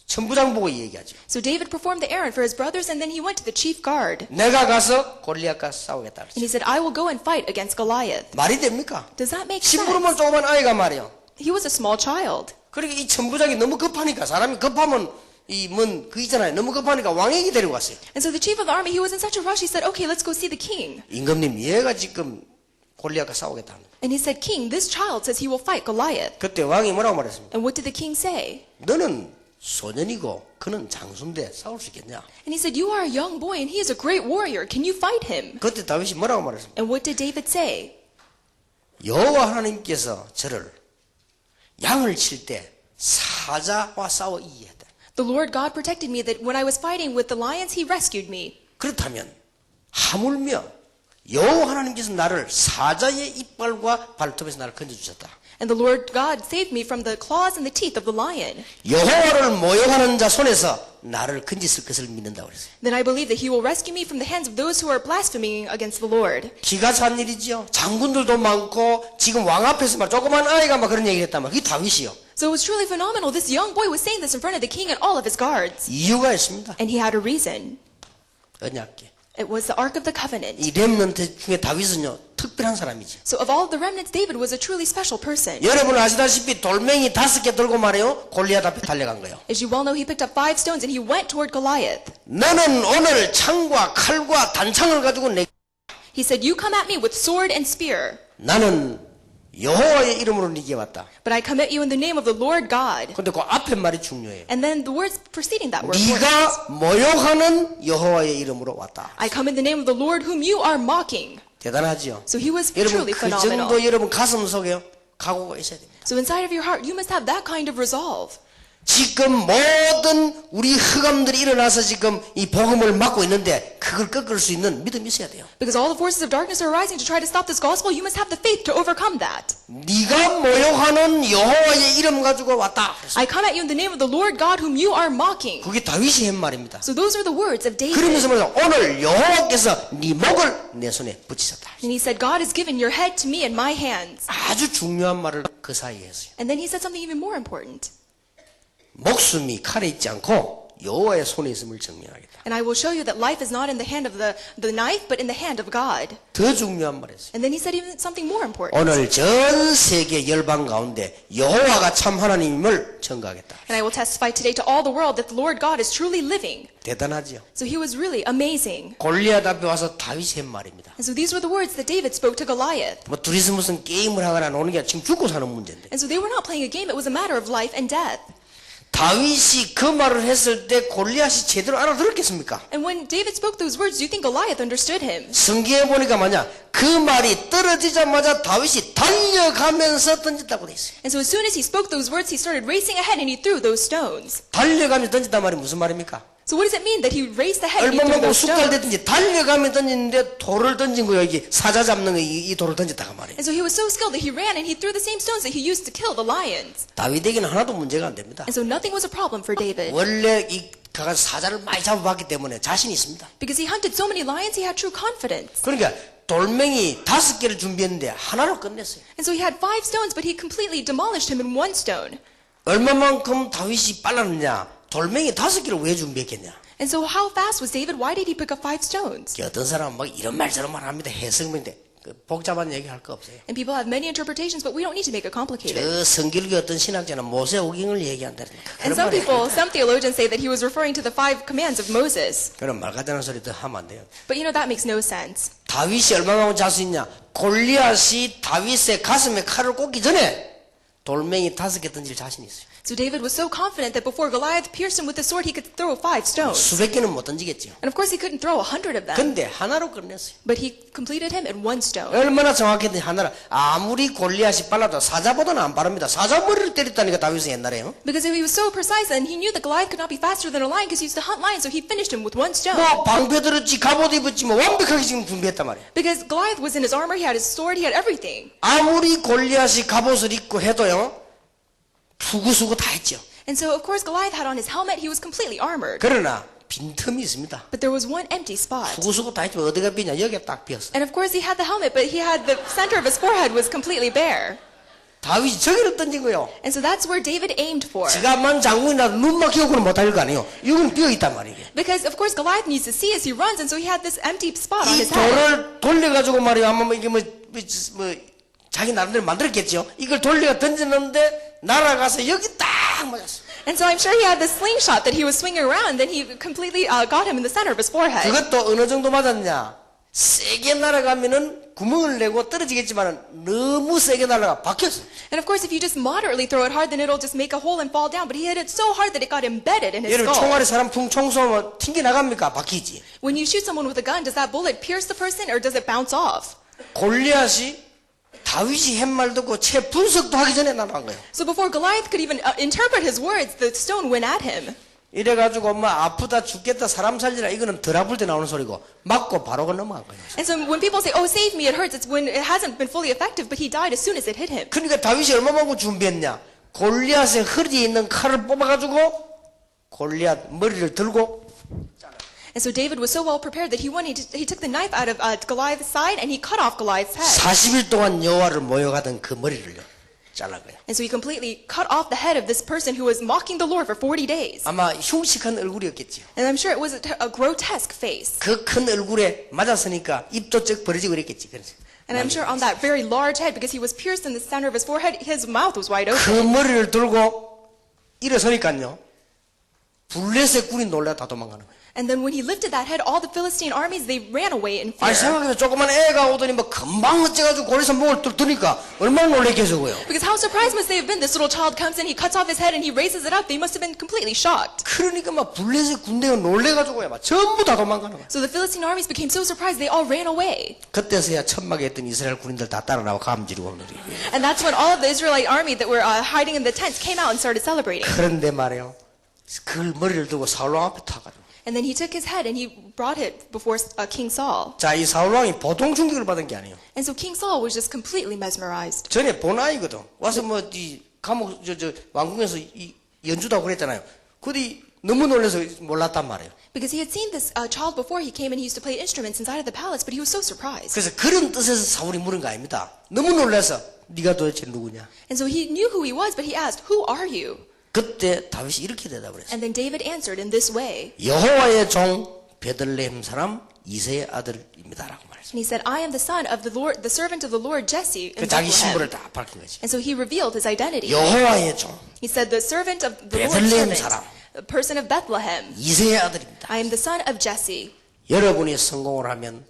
[SPEAKER 1] 천부장 보고 얘기하죠.
[SPEAKER 2] So David performed the errand for his brothers, and then he went to the chief guard.
[SPEAKER 1] 내가 가서 골리앗과 싸우겠다.
[SPEAKER 2] And he said, I will go and fight against Goliath.
[SPEAKER 1] 말이 됩니까?
[SPEAKER 2] Does that make sense?
[SPEAKER 1] 심부름은 조그만 아이가 말이야.
[SPEAKER 2] He was a small child.
[SPEAKER 1] 그러니까 이 천부장이 너무 급하니까 사람이 급하면 그 있잖아요. 너무 급하니까 왕에게 데려갔어요.
[SPEAKER 2] And so the chief of the army, he was in such a rush, he said, okay, let's go see the king.
[SPEAKER 1] 임금님, 얘가 지금 골리앗과 싸우겠다.
[SPEAKER 2] And he said, King, this child says he will fight Goliath.
[SPEAKER 1] 그때 왕이 뭐라고 말했습니까?
[SPEAKER 2] And what did the king say?
[SPEAKER 1] 너는 소년이고 그는 장수인데 싸울 수 있겠냐?
[SPEAKER 2] And he said, you are a young boy and he is a great warrior. Can you fight him?
[SPEAKER 1] 그때 다윗이 뭐라고 말했습니까?
[SPEAKER 2] And what did David say?
[SPEAKER 1] 여호와 하나님께서 저를 양을 칠 때 사자와 싸워 이기했다.
[SPEAKER 2] The Lord God protected me that when I was fighting with the lions, he rescued me.
[SPEAKER 1] 그렇다면 하물며 여호와 하나님께서 나를 사자의 이빨과 발톱에서 나를 건져주셨다.
[SPEAKER 2] And the Lord God saved me from the claws and the teeth of the lion.
[SPEAKER 1] 여호와를 모욕하는 자 손에서 나를 건지실 것을 믿는다고 그랬어요.
[SPEAKER 2] Then I believe that he will rescue me from the hands of those who are blaspheming against the Lord.
[SPEAKER 1] 기가 찬 일이지요. 장군들도 많고 지금 왕 앞에서 막 조그만 아이가 막 그런 얘기를 했단 말이에요. 그게 다윗이요.
[SPEAKER 2] So it was truly phenomenal. This young boy was saying this in front of the king and all of his guards.
[SPEAKER 1] 이유가 있습니다.
[SPEAKER 2] And he had a reason.
[SPEAKER 1] 언약궤.
[SPEAKER 2] It was the Ark of the Covenant.
[SPEAKER 1] 이 렘넌트 중에 다윗은요 특별한 사람이지.
[SPEAKER 2] So of all the remnants, David was a truly special person.
[SPEAKER 1] 여러분 아시다시피 돌멩이 5개 들고 말이요 골리앗 앞에 달려간 거예요.
[SPEAKER 2] As you well know, he picked up 5 stones and he went toward Goliath.
[SPEAKER 1] 너는 오늘 창과 칼과 단창을 가지고
[SPEAKER 2] He said, you come at me with sword and spear.
[SPEAKER 1] 나는 여호와의 이름으로 네게 왔다.
[SPEAKER 2] But I come at you in the name of the Lord God.
[SPEAKER 1] 근데 그 앞에 말이 중요해요.
[SPEAKER 2] And then the words preceding that were important.
[SPEAKER 1] 네가 모욕하는 여호와의 이름으로 왔다.
[SPEAKER 2] I come in the name of the Lord whom you are mocking.
[SPEAKER 1] 대단하지요.
[SPEAKER 2] So he was
[SPEAKER 1] 여러분
[SPEAKER 2] truly
[SPEAKER 1] 그
[SPEAKER 2] phenomenal.
[SPEAKER 1] 정도 여러분 가슴 속에 각오가 있어야 됩니다.
[SPEAKER 2] So inside of your heart, you must have that kind of resolve.
[SPEAKER 1] 지금 모든 우리 흑암들이 일어나서 지금 이 복음을 막고 있는데 그걸 꺾을 수 있는 믿음이 있어야 돼요.
[SPEAKER 2] Because all the forces of darkness are rising to try to stop this gospel, you must have the faith to overcome that.
[SPEAKER 1] 네가 모욕하는 여호와의 이름 가지고 왔다.
[SPEAKER 2] I come at you in the name of the Lord God whom you are mocking.
[SPEAKER 1] 그게 다윗이 한 말입니다.
[SPEAKER 2] So those are the words of David.
[SPEAKER 1] 그러면서 말이야, 오늘 여호와께서 네 목을 내 손에 붙이셨다.
[SPEAKER 2] And he said, God has given your head to me in my hands.
[SPEAKER 1] 아주 중요한 말을 그 사이에 했어요.
[SPEAKER 2] And then he said something even more important.
[SPEAKER 1] 목숨이 칼에 있지 않고 여호와의 손에 있음을 증명하겠다.
[SPEAKER 2] And I will show you that life is not in the hand of the knife, but in the hand of God.
[SPEAKER 1] 더 중요한 말이었어요.
[SPEAKER 2] And then he said even something more important.
[SPEAKER 1] 오늘 전 세계 열방 가운데 여호와가 참 하나님임을 증거하겠다.
[SPEAKER 2] And I will testify today to all the world that the Lord God is truly living.
[SPEAKER 1] 대단하지요.
[SPEAKER 2] So he was really amazing.
[SPEAKER 1] 골리앗 앞에 와서 다윗이 한 말입니다.
[SPEAKER 2] And so these were the words that David spoke to Goliath.
[SPEAKER 1] 뭐 둘이서 무슨 게임을 하거나 노는 게 지금 죽고 사는 문제인데.
[SPEAKER 2] And so they were not playing a game, it was a matter of life and death.
[SPEAKER 1] 다윗이 그 말을 했을 때 골리앗이 제대로 알아들었겠습니까?
[SPEAKER 2] And when David spoke those words, do you think Goliath understood him?
[SPEAKER 1] 성경에 보니까 뭐냐? 그 말이 떨어지자마자 다윗이 달려가면서 던졌다고 돼 있어요.
[SPEAKER 2] And so as soon as he spoke those words, he started racing ahead and he threw those stones.
[SPEAKER 1] 달려가면서 던졌단 말이 무슨 말입니까?
[SPEAKER 2] So what does it mean that he raced ahead and he threw
[SPEAKER 1] 얼마만큼
[SPEAKER 2] those
[SPEAKER 1] 숙달
[SPEAKER 2] stones?
[SPEAKER 1] 됐든지 달려가면 던졌는데 돌을 던진 거예요. 이게 사자 잡는 거 이 돌을 던졌다가 말이에요.
[SPEAKER 2] And so he was so skilled that he ran and he threw the same stones that he used to kill the lions.
[SPEAKER 1] 다윗에게는 하나도 문제가 안 됩니다.
[SPEAKER 2] And so nothing was a problem for David.
[SPEAKER 1] 원래 이 가가 사자를 많이 잡아봤기 때문에 자신이 있습니다.
[SPEAKER 2] Because he hunted so many lions, he had true confidence.
[SPEAKER 1] 그러니까 돌멩이 5개를 준비했는데 하나로 끝냈어요.
[SPEAKER 2] And so he had 5 stones, but he completely demolished him in 1 stone.
[SPEAKER 1] 얼마만큼 다윗이 빨랐느냐? 돌멩이 5개를 왜 준비했겠냐?
[SPEAKER 2] And so how fast was David? Why did he pick up 5 stones?
[SPEAKER 1] 어떤 사람은 막 이런 말 저런 말 합니다. 해석인데 복잡한 얘기 할 거 없어요.
[SPEAKER 2] And people have many interpretations, but we don't need to make it complicated.
[SPEAKER 1] 저 성길교 어떤 신학자는 모세오경을 얘기한다는
[SPEAKER 2] And some people, some theologians say that he was referring to the 5 commands of Moses.
[SPEAKER 1] 그런 말 같다는 소리 더 하면 안 돼요.
[SPEAKER 2] But you know, that makes no sense.
[SPEAKER 1] 다윗이 얼마만큼 자신 있냐? 골리앗이 다윗의 가슴에 칼을 꽂기 전에 돌멩이 5개 던질 자신이 있어요.
[SPEAKER 2] So David was so confident that before Goliath pierced him with the sword, he could throw 5 stones.
[SPEAKER 1] 수백 개는 못 던지겠죠.
[SPEAKER 2] And of course, he couldn't throw 100 of them.
[SPEAKER 1] 근데 하나로 끝냈어요.
[SPEAKER 2] But he completed him in 1 stone.
[SPEAKER 1] 얼마나 정확했든지 하나라. 아무리 골리앗이 빨라도 사자보다는 안 빠릅니다. 사자 머리를 때렸다니까 다윗은 옛날에요.
[SPEAKER 2] Because he was so precise and he knew that Goliath could not be faster than a lion because he used to hunt lions, so he finished him with 1 stone.
[SPEAKER 1] 뭐 방패 들었지 갑옷 입었지 뭐 완벽하게 지금 준비했단 말이에요.
[SPEAKER 2] Because Goliath was in his armor, he had his sword, he had everything.
[SPEAKER 1] 아무리 골리앗이 갑옷을 입고 해도요. 수구수구 다 했죠.
[SPEAKER 2] And so, of course, Goliath had on his helmet, he was completely armored.
[SPEAKER 1] 그러나 빈틈이 있습니다.
[SPEAKER 2] But there was one empty spot.
[SPEAKER 1] 수구수구 다 했지만 어디가 비냐 여기가 딱 비었어.
[SPEAKER 2] And of course, he had the helmet, but he had the center of his forehead was completely bare.
[SPEAKER 1] 다윗이 저기를 던진 거예요.
[SPEAKER 2] And so that's where David aimed for.
[SPEAKER 1] 지가만 장군이라도 눈 막히고는 못할 거 아니에요. 이건 비어 있단 말이에요.
[SPEAKER 2] Because, of course, Goliath needs to see as he runs, and so he had this empty spot on
[SPEAKER 1] 이
[SPEAKER 2] his head.
[SPEAKER 1] 돌을 돌려가지고 말이야. 아마 이게 뭐 자기 나름대로 만들었겠죠. 이걸 돌려 던졌는데 날아가서 여기 딱 맞았어.
[SPEAKER 2] And so I'm sure he had this slingshot that he was swinging around, and then he completely got him in the center of his forehead.
[SPEAKER 1] 그것도 어느 정도 맞았냐? 세게 날아가면은 구멍을 내고 떨어지겠지만 너무 세게 날아가 박혔어.
[SPEAKER 2] And of course, if you just moderately throw it hard, then it'll just make a hole and fall down. But he hit it so hard that it got embedded in his
[SPEAKER 1] 여러분
[SPEAKER 2] skull.
[SPEAKER 1] 총알에 사람 퉁 쏘면 튕겨 나갑니까? 박히지.
[SPEAKER 2] When you shoot someone with a gun, does that bullet pierce the person or does it bounce off?
[SPEAKER 1] 골리앗이 다윗이 한 말 듣고 채 분석도 하기 전에 날아간 거예요.
[SPEAKER 2] So before Goliath could even interpret his words, the stone went at him.
[SPEAKER 1] 이래가지고 엄마 아프다 죽겠다 사람 살리라 이거는 덜 아플 때 나오는 소리고 맞고 바로 넘어간 거예요.
[SPEAKER 2] And so when people say, "Oh, save me, it hurts," it's when it hasn't been fully effective, but he died as soon as it hit him.
[SPEAKER 1] 그러니까 다윗이 얼마만큼 준비했냐? 골리앗의 허리에 있는 칼을 뽑아가지고 골리앗 머리를 들고.
[SPEAKER 2] And so David was so well prepared that he took the knife out of Goliath's side and he cut off Goliath's head.
[SPEAKER 1] 40일 동안 여호와를 모욕하던 그 머리를요 잘라고요.
[SPEAKER 2] And so he completely cut off the head of this person who was mocking the Lord for 40 days.
[SPEAKER 1] 아마 흉측한 얼굴이었겠지요.
[SPEAKER 2] And I'm sure it was a grotesque face.
[SPEAKER 1] 그 큰 얼굴에 맞았으니까 입도 쩍 벌어지고 그랬겠지.
[SPEAKER 2] And I'm sure on that very large head, because he was pierced in the center of his forehead, his mouth was wide open.
[SPEAKER 1] 그 머리를 들고 일어서니까요. 블레셋 군이 놀라 다 도망가는 거예요.
[SPEAKER 2] And then when he lifted that head, all the Philistine armies, they ran away in fear.
[SPEAKER 1] 아니 생각해서 조그만 애가 오더니 뭐 금방 어째가지고 고리에서 목을 뚫으니까 얼마나 놀랬겠어요.
[SPEAKER 2] Because how surprised must they have been? This little child comes in, he cuts off his head, and he raises it up. They must have been completely shocked.
[SPEAKER 1] 그러니까 막 블레셋 군대가 놀래가지고야 막 전부 다 도망가는 거야.
[SPEAKER 2] So the Philistine armies became so surprised, they all ran away.
[SPEAKER 1] 그때서야 천막에 있던 이스라엘 군인들 다 따라 나와 감지르고 오는 거예요.
[SPEAKER 2] And that's when all of the Israelite army that were hiding in the tents came out and started celebrating.
[SPEAKER 1] 그런데 말이에요. 그 머리를 들고 사울 왕 앞에 타가지고.
[SPEAKER 2] And then he took his head and he brought it before King Saul.
[SPEAKER 1] 자, 이 사울 왕이 보통 충격을 받은 게 아니에요.
[SPEAKER 2] And so King Saul was just completely mesmerized.
[SPEAKER 1] 전에 본아이거든. 와서 뭐 이 감옥 왕궁에서 연주도 그랬잖아요. 그들이 너무 놀라서 몰랐단 말이에요.
[SPEAKER 2] Because he had seen this child before he came and he used to play instruments inside of the palace, but he was so surprised.
[SPEAKER 1] 그래서 그런 뜻에서 사울이 물은 거 아닙니다. 너무 놀라서 네가 도대체 누구냐?
[SPEAKER 2] And so he knew who he was, but he asked, "Who are you?"
[SPEAKER 1] 그때 다윗이 이렇게 대답을 했어요.
[SPEAKER 2] And then David answered in this way.
[SPEAKER 1] 여호와의 종 베들레헴 사람 이새의 아들입니다라고 말했어요.
[SPEAKER 2] And he said, "I am the son of the Lord, the servant of the Lord Jesse."
[SPEAKER 1] 그 자기 신분을 다 밝힌 거지.
[SPEAKER 2] And so he revealed his identity.
[SPEAKER 1] 여호와의 종
[SPEAKER 2] He said, "The servant of the Lord's
[SPEAKER 1] 베들레헴
[SPEAKER 2] servant,
[SPEAKER 1] 사람.
[SPEAKER 2] the person of Bethlehem.
[SPEAKER 1] 이새의 아들입니다.
[SPEAKER 2] I am the son of Jesse."
[SPEAKER 1] 여러분이 성공을 하면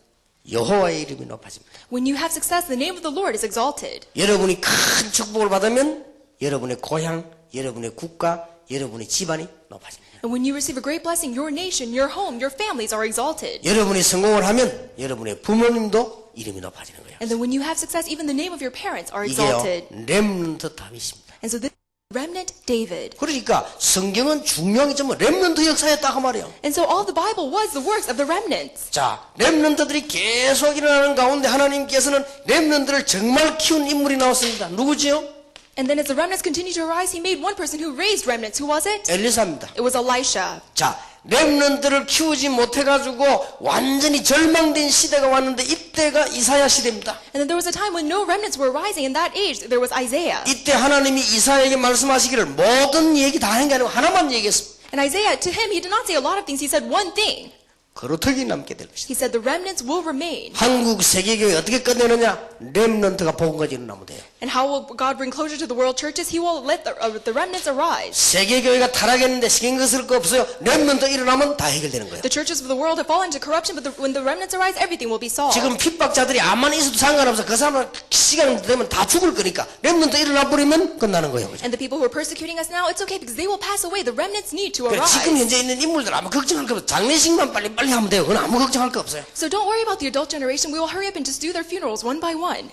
[SPEAKER 1] 여호와의 이름이 높아집니다.
[SPEAKER 2] When you have success, the name of the Lord is exalted.
[SPEAKER 1] 여러분이 큰 축복을 받으면 여러분의 고향, 여러분의 국가, 여러분의 집안이 높아집니다.
[SPEAKER 2] And when you receive a great blessing, your nation, your home, your families are exalted.
[SPEAKER 1] 여러분이 성공을 하면 여러분의 부모님도 이름이 높아지는 거예요.
[SPEAKER 2] And then when you have success, even the name of your parents are
[SPEAKER 1] 이게요,
[SPEAKER 2] exalted.
[SPEAKER 1] 렘넌트 다윗입니다.
[SPEAKER 2] And so this is remnant David.
[SPEAKER 1] 그러니까 성경은 중요한 게 전부 렘넌트 역사였다 그 말이에요.
[SPEAKER 2] And so all the Bible was the works of the remnants.
[SPEAKER 1] 자, 렘넌트들이 계속 일어나는 가운데 하나님께서는 렘넌트를 정말 키운 인물이 나왔습니다. 누구지요?
[SPEAKER 2] And then as the remnants continued to arise, he made one person who raised remnants. Who was it?
[SPEAKER 1] 엘리사입니다.
[SPEAKER 2] It was Elisha.
[SPEAKER 1] 자, 렘넌트를 키우지 못해가지고 완전히 절망된 시대가 왔는데 이때가 이사야 시대입니다.
[SPEAKER 2] And then there was a time when no remnants were rising. In that age, there was Isaiah.
[SPEAKER 1] 이때 하나님이 이사야에게 말씀하시기를 모든 얘기 다 하는 게 아니고 하나만 얘기했습니다.
[SPEAKER 2] And Isaiah, to him, he did not say a lot of things. He said one thing.
[SPEAKER 1] 거루턱이 남게 될 것이다.
[SPEAKER 2] He said the remnants will remain.
[SPEAKER 1] 한국 세계교회 어떻게 끝내느냐? 렘넌트가 복음까지 일어나면 돼요.
[SPEAKER 2] And how will God bring closure to the world churches? He will let the remnants arise.
[SPEAKER 1] 세계교회가 타락했는데 신경 쓸 거 없어요. 렘넌트 일어나면 다 해결되는 거예요.
[SPEAKER 2] The churches of the world have fallen into corruption, but when the remnants arise, everything will be solved.
[SPEAKER 1] 지금 핍박자들이 암만 있어도 상관없어. 그 사람은 시간 되면 다 죽을 거니까 렘넌트 일어나 버리면 끝나는 거예요. 그죠?
[SPEAKER 2] And the people who are persecuting us now, it's okay because they will pass away. The remnants need to
[SPEAKER 1] 그러니까 지금
[SPEAKER 2] arise.
[SPEAKER 1] 현재 있는 인물들 아무 걱정할 거 없어요. 장례식만 빨리 하면 돼요. 그건 아무 걱정할 거 없어요.
[SPEAKER 2] So don't worry about the adult generation. We will hurry up and just do their funerals one by one.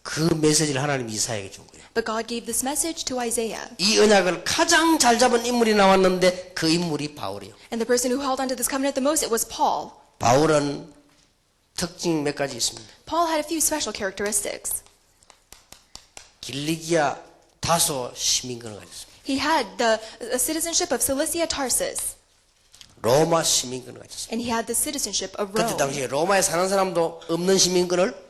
[SPEAKER 1] 그 메시지를 하나님이 이사야에게 준 거예요.
[SPEAKER 2] But God gave this message to Isaiah.
[SPEAKER 1] 이 언약을 가장 잘 잡은 인물이 나왔는데 그 인물이 바울이에요.
[SPEAKER 2] And the person who held onto this covenant the most, it was Paul.
[SPEAKER 1] 바울은 특징 몇 가지 있습니다.
[SPEAKER 2] Paul had a few special characteristics.
[SPEAKER 1] 길리기아 다소 시민권을 가졌습니다.
[SPEAKER 2] He had the citizenship of Cilicia Tarsus.
[SPEAKER 1] 로마 시민권을 가졌습니다.
[SPEAKER 2] And he had the citizenship of
[SPEAKER 1] 그때
[SPEAKER 2] Rome.
[SPEAKER 1] 당시에 로마에 사는 사람도 없는 시민권을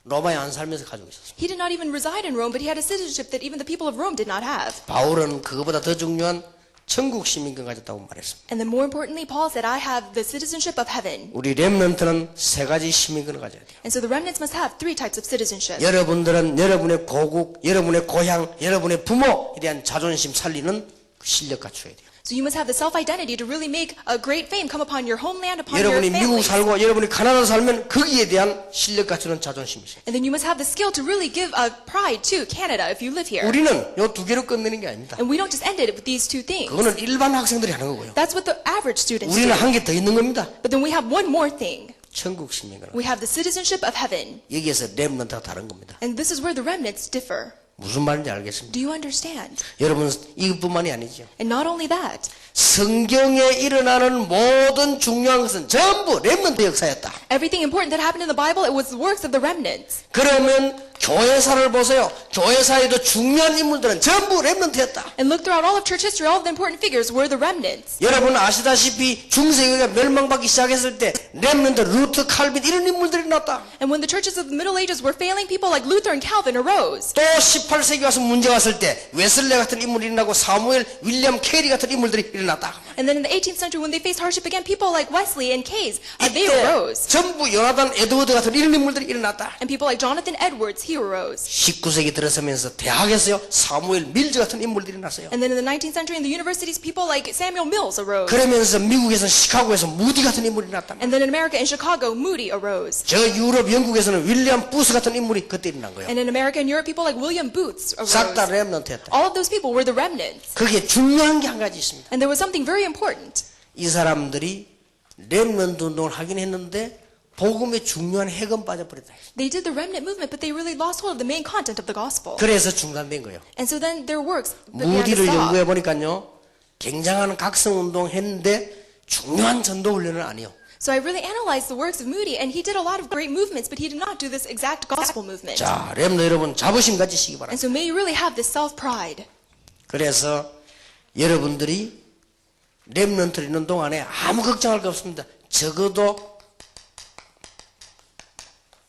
[SPEAKER 1] 로마에 안 살면서 가지고 있었습니다.
[SPEAKER 2] He did not even reside in Rome, but he had a citizenship that even the people of Rome did not have.
[SPEAKER 1] 바울은 그거보다 더 중요한 천국 시민권 가졌다고 말했습니다.
[SPEAKER 2] And then more importantly, Paul said, I have the citizenship of heaven.
[SPEAKER 1] 우리 렘넌트는 세 가지 시민권을 가져야 돼요.
[SPEAKER 2] And so the remnants must have three types of citizenship.
[SPEAKER 1] 여러분들은 여러분의 고국, 여러분의 고향, 여러분의 부모에 대한 자존심 살리는 실력 갖춰야 돼요.
[SPEAKER 2] So you must have the self-identity to really make a great fame come upon your homeland, upon your
[SPEAKER 1] 여러분이 미국
[SPEAKER 2] family.
[SPEAKER 1] 살고 여러분이 가나다 살면 거기에 대한 실력 갖추는 자존심이세요.
[SPEAKER 2] And then you must have the skill to really give pride to Canada if you live here.
[SPEAKER 1] 우리는 요 두 개로 끝내는 게 아닙니다.
[SPEAKER 2] And we don't just end it with these two things.
[SPEAKER 1] 그거는 일반 학생들이 하는 거고요.
[SPEAKER 2] That's what the average students
[SPEAKER 1] 우리는
[SPEAKER 2] do.
[SPEAKER 1] 한 개 더 있는 겁니다.
[SPEAKER 2] But then we have one more thing.
[SPEAKER 1] 천국 시민권.
[SPEAKER 2] We have the citizenship of heaven.
[SPEAKER 1] 여기에서 렘넌트가 다른 겁니다.
[SPEAKER 2] And this is where the remnants differ.
[SPEAKER 1] 무슨 말인지 알겠습니다.
[SPEAKER 2] Do you understand?
[SPEAKER 1] 여러분 이것뿐만이 아니죠.
[SPEAKER 2] And not only that,
[SPEAKER 1] 성경에 일어나는 모든 중요한 것은 전부 렘넌트 역사였다.
[SPEAKER 2] everything important that happened in the Bible, it was the works of the remnants.
[SPEAKER 1] 그러면 교회사를 보세요. 교회사에도 중요한 인물들은 전부 렘넌트였다.
[SPEAKER 2] And look throughout all of church history, all of the important figures were the remnants.
[SPEAKER 1] 여러분 아시다시피 중세교회가 멸망받기 시작했을 때 렘넌트, 루터, 칼빈 이런 인물들이 났다.
[SPEAKER 2] And when the churches of the Middle Ages were failing, people like Luther and Calvin arose.
[SPEAKER 1] 또 18세기 와서 문제 왔을 때 웨슬레 같은 인물이 일어나고 사무엘, 윌리엄 캐리 같은 인물들이 일어났다.
[SPEAKER 2] And then in the 18th century, when they faced hardship again, people like Wesley and Case, they
[SPEAKER 1] 이때
[SPEAKER 2] arose.
[SPEAKER 1] 전부 요나단, 에드워드 같은 이런 인물들이 일어났다.
[SPEAKER 2] And people like Jonathan Edwards, he arose.
[SPEAKER 1] 19세기 들어서면서 대학에서요 사무엘 밀즈 같은 인물들이 났어요.
[SPEAKER 2] And then in the 19th century, in the universities, people like Samuel Mills arose.
[SPEAKER 1] 그러면서 미국에서는 시카고에서 무디 같은 인물이 났다.
[SPEAKER 2] And then in America, in Chicago, Moody arose.
[SPEAKER 1] 저 유럽, 영국에서는 윌리엄 부스 같은 인물이 그때 일어난 거예요.
[SPEAKER 2] And in America and Europe, people like William Booth
[SPEAKER 1] 싹 다
[SPEAKER 2] arose.
[SPEAKER 1] 렘넌트였다.
[SPEAKER 2] All of those people were the remnants.
[SPEAKER 1] 그게 중요한 게 한 가지 있습니다.
[SPEAKER 2] And there was something very important.
[SPEAKER 1] 이 사람들이 렘넌트 운동을 하긴 했는데 복음의 중요한 핵은 빠져버렸다.
[SPEAKER 2] They did the remnant movement, but they really lost hold of the main content of the gospel.
[SPEAKER 1] 그래서 중단된 거예요.
[SPEAKER 2] And so then their works began to
[SPEAKER 1] 무디를
[SPEAKER 2] stop.
[SPEAKER 1] 연구해 보니까요 굉장한 각성 운동 했는데 중요한 전도 훈련은 아니에요.
[SPEAKER 2] So I really analyzed the works of Moody, and he did a lot of great movements, but he did not do this exact gospel movement.
[SPEAKER 1] 자, 렘너 여러분 자부심 가지시기 바랍니다.
[SPEAKER 2] And so may you really have this self-pride.
[SPEAKER 1] 그래서 여러분들이 렘넌트 있는 동안에 아무 걱정할 거 없습니다. 적어도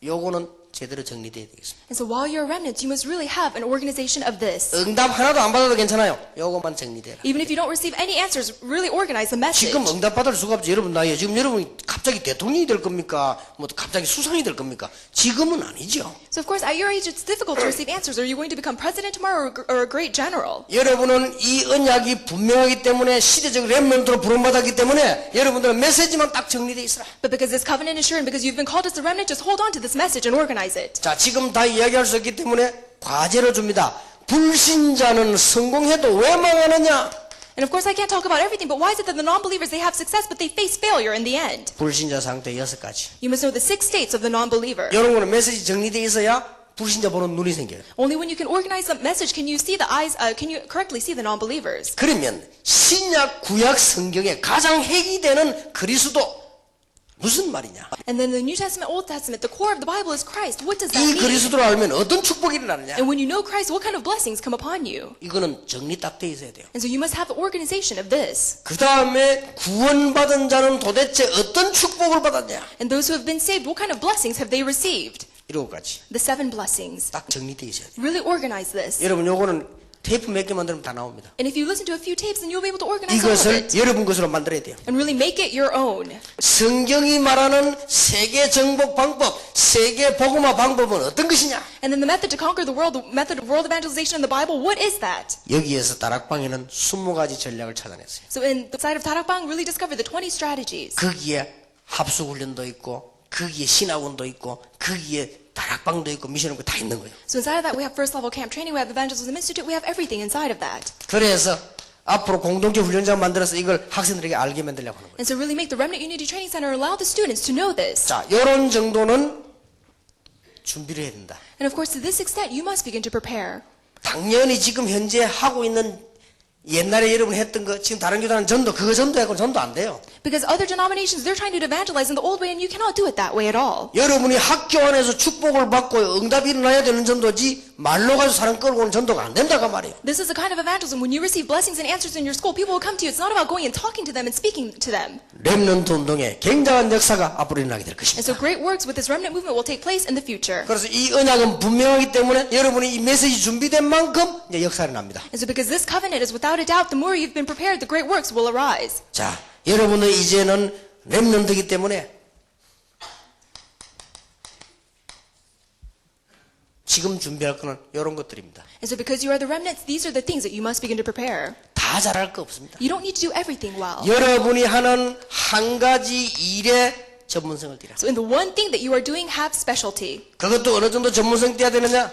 [SPEAKER 1] 요거는 제대로 정리돼야 되겠습니다.
[SPEAKER 2] And so while you're remnants, you must really have an organization of this.
[SPEAKER 1] 응답 하나도 안 받아도 괜찮아요. 요것만 정리돼라.
[SPEAKER 2] Even if you don't receive any answers, really organize the message.
[SPEAKER 1] 지금 응답 받을 수가 없죠. 여러분 나이에 지금 여러분이 갑자기 대통령이 될 겁니까? 뭐 갑자기 수상이 될 겁니까? 지금은 아니죠.
[SPEAKER 2] So of course, at your age, it's difficult to receive answers. Are you going to become president tomorrow or a great general?
[SPEAKER 1] 여러분은 이 언약이 분명하기 때문에 시대적 렘넌트로 부름받았기 때문에 여러분들은 메시지만 딱 정리돼 있어라.
[SPEAKER 2] But because this covenant is sure, and because you've been called as a remnant, just hold on to this message and organize it.
[SPEAKER 1] 자, 지금 다 이야기할 수 없기 때문에 과제로 줍니다. 불신자는 성공해도 왜 망하느냐?
[SPEAKER 2] And of course, I can't talk about everything, but why is it that the non-believers, they have success, but they face failure in the end?
[SPEAKER 1] 불신자 상태 6가지.
[SPEAKER 2] You must know the 6 states of the non-believer.
[SPEAKER 1] 이런 거는 메시지 정리돼 있어야 불신자 보는 눈이 생겨요.
[SPEAKER 2] Only when you can organize the message can you see the eyes, can you correctly see the non-believers.
[SPEAKER 1] 그러면 신약 구약 성경에 가장 핵이 되는 그리스도 무슨 말이냐?
[SPEAKER 2] And then the New Testament, Old Testament, the core of the Bible is Christ. What does that
[SPEAKER 1] 이
[SPEAKER 2] mean?
[SPEAKER 1] 그리스도를 알면 어떤 축복이 일어나느냐?
[SPEAKER 2] And when you know Christ, what kind of blessings come upon you?
[SPEAKER 1] 이거는 정리 딱 돼 있어야 돼요.
[SPEAKER 2] And so you must have the organization of this.
[SPEAKER 1] 그 다음에 구원받은 자는 도대체 어떤 축복을 받았냐?
[SPEAKER 2] And those who have been saved, what kind of blessings have they received?
[SPEAKER 1] 7가지.
[SPEAKER 2] The 7 blessings.
[SPEAKER 1] 딱 정리돼 있어야 돼요.
[SPEAKER 2] Really organize this.
[SPEAKER 1] 여러분 요거는 테이프 몇 개 만들면 다 나옵니다.
[SPEAKER 2] And if you listen to a few tapes, then you'll be able to organize all of
[SPEAKER 1] 이것을
[SPEAKER 2] it.
[SPEAKER 1] 여러분 것으로 만들어야 돼요.
[SPEAKER 2] And really make it your own.
[SPEAKER 1] 성경이 말하는 세계 정복 방법, 세계 복음화 방법은 어떤 것이냐?
[SPEAKER 2] And then the method to conquer the world, the method of world evangelization in the Bible, what is that?
[SPEAKER 1] 여기에서 다락방에는 20가지 전략을 찾아냈어요.
[SPEAKER 2] So in the side of Tarakbang, really discover the 20 strategies.
[SPEAKER 1] 거기에 합숙훈련도 있고 거기에 신학원도 있고 거기에 다락방도 있고 미션도 다 있는 거예요.
[SPEAKER 2] So inside of that, we have first level camp training, we have evangelism institute, we have everything inside of that.
[SPEAKER 1] 그래서 앞으로 공동체 훈련장 만들어서 이걸 학생들에게 알게 만들려고 하는 거예요.
[SPEAKER 2] And so really make the Remnant Unity Training Center allow the students to know this.
[SPEAKER 1] 자, 이런 정도는 준비를 해야 된다.
[SPEAKER 2] And of course, to this extent, you must begin to prepare.
[SPEAKER 1] 당연히 지금 현재 하고 있는 옛날에 여러분 했던 거 지금 다른 교단은 전도 그거 전도하고 전도 안 돼요.
[SPEAKER 2] Because other denominations, they're trying to evangelize in the old way, and you cannot do it that way at all.
[SPEAKER 1] 여러분이 학교 안에서 축복을 받고 응답이 일어나야 되는 전도지 말로 가지고 사람 끌고 오는 전도가 안 된다고 말이에요.
[SPEAKER 2] This is a kind of evangelism. When you receive blessings and answers in your school, people will come to you. It's not about going and talking to them and speaking to them.
[SPEAKER 1] 렘넌트 운동에 굉장한 역사가 앞으로 일어나게 될
[SPEAKER 2] And
[SPEAKER 1] 것입니다.
[SPEAKER 2] so great works with this remnant movement will take place in the future.
[SPEAKER 1] 그래서 이 언약은 분명하기 때문에 여러분이 이 메시지 준비된 만큼 이제 역사가 납니다.
[SPEAKER 2] And so because this covenant is without a doubt, the more you've been prepared, the great works will arise.
[SPEAKER 1] 자, 여러분은 이제는 렘넌트이기 때문에 지금 준비할 거는 이런 것들입니다.
[SPEAKER 2] And so because you are the remnants, these are the things that you must begin to prepare.
[SPEAKER 1] 다 잘할 거 없습니다.
[SPEAKER 2] You don't need to do everything well.
[SPEAKER 1] 여러분이 하는 한 가지 일에 전문성을 띠라.
[SPEAKER 2] So in the one thing that you are doing, have specialty.
[SPEAKER 1] 그것도 어느 정도 전문성 띠야 되느냐?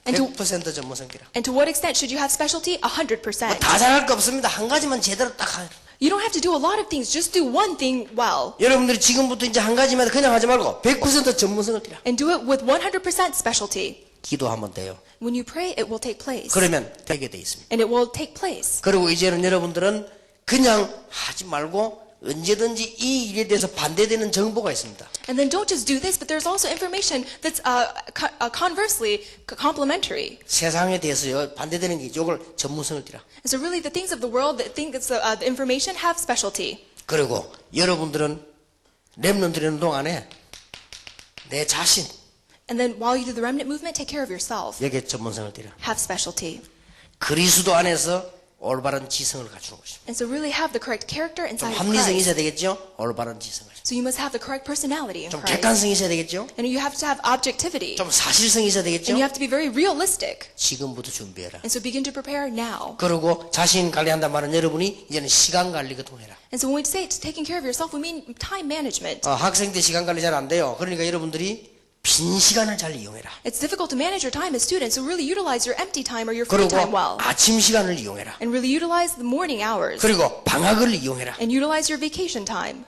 [SPEAKER 2] And to
[SPEAKER 1] 100% 전문성 띠라.
[SPEAKER 2] And to what extent should you have specialty? 100%.
[SPEAKER 1] 다 잘할 거 없습니다. 한 가지만 제대로 딱 하라.
[SPEAKER 2] You don't have to do a lot of things. Just do one thing well.
[SPEAKER 1] 여러분들이 지금부터 이제 한 가지만 그냥 하지 말고 100% 전문성을 띠라.
[SPEAKER 2] And do it with 100% specialty.
[SPEAKER 1] 기도하면 돼요.
[SPEAKER 2] When you pray, it will take place.
[SPEAKER 1] 그러면 되게 돼 있습니다.
[SPEAKER 2] And it will take place.
[SPEAKER 1] 그리고 이제는 여러분들은 그냥 하지 말고 언제든지 이 일에 대해서 반대되는 정보가 있습니다.
[SPEAKER 2] And then don't just do this, but there's also information that's conversely complementary.
[SPEAKER 1] 세상에 대해서 반대되는 게 이걸 전문성을 띠라.
[SPEAKER 2] And so really the things of the world that think it's the information have specialty.
[SPEAKER 1] 그리고 여러분들은 렘넌트라는 동안에 내 자신
[SPEAKER 2] And then while you do the remnant movement, take care of yourself.
[SPEAKER 1] 여기에 전문성을 들여.
[SPEAKER 2] Have specialty.
[SPEAKER 1] 그리스도 안에서 올바른 지성을 갖추는 것입니다.
[SPEAKER 2] And so really have the correct character
[SPEAKER 1] 좀
[SPEAKER 2] inside of
[SPEAKER 1] 합리성이
[SPEAKER 2] Christ.
[SPEAKER 1] 있어야 되겠죠? 올바른 지성을.
[SPEAKER 2] So you must have the correct personality in
[SPEAKER 1] 좀
[SPEAKER 2] Christ.
[SPEAKER 1] 객관성이 있어야 되겠죠?
[SPEAKER 2] And you have to have objectivity.
[SPEAKER 1] 좀 사실성이 있어야 되겠죠?
[SPEAKER 2] And you have to be very realistic.
[SPEAKER 1] 지금부터 준비해라.
[SPEAKER 2] And so begin to prepare now.
[SPEAKER 1] 그리고 자신 관리한단 말은 여러분이 이제는 시간 관리 같은 거 해라.
[SPEAKER 2] And so when we say taking care of yourself, we mean time management.
[SPEAKER 1] 학생 때 시간 관리 잘 안 돼요. 그러니까 여러분들이 빈 시간을 잘 이용해라.
[SPEAKER 2] It's difficult to manage your time as students, so really utilize your empty time or your free
[SPEAKER 1] 그리고
[SPEAKER 2] time well.
[SPEAKER 1] 아침 시간을 이용해라.
[SPEAKER 2] And really utilize the morning hours.
[SPEAKER 1] 그리고 방학을 이용해라.
[SPEAKER 2] And utilize your vacation time.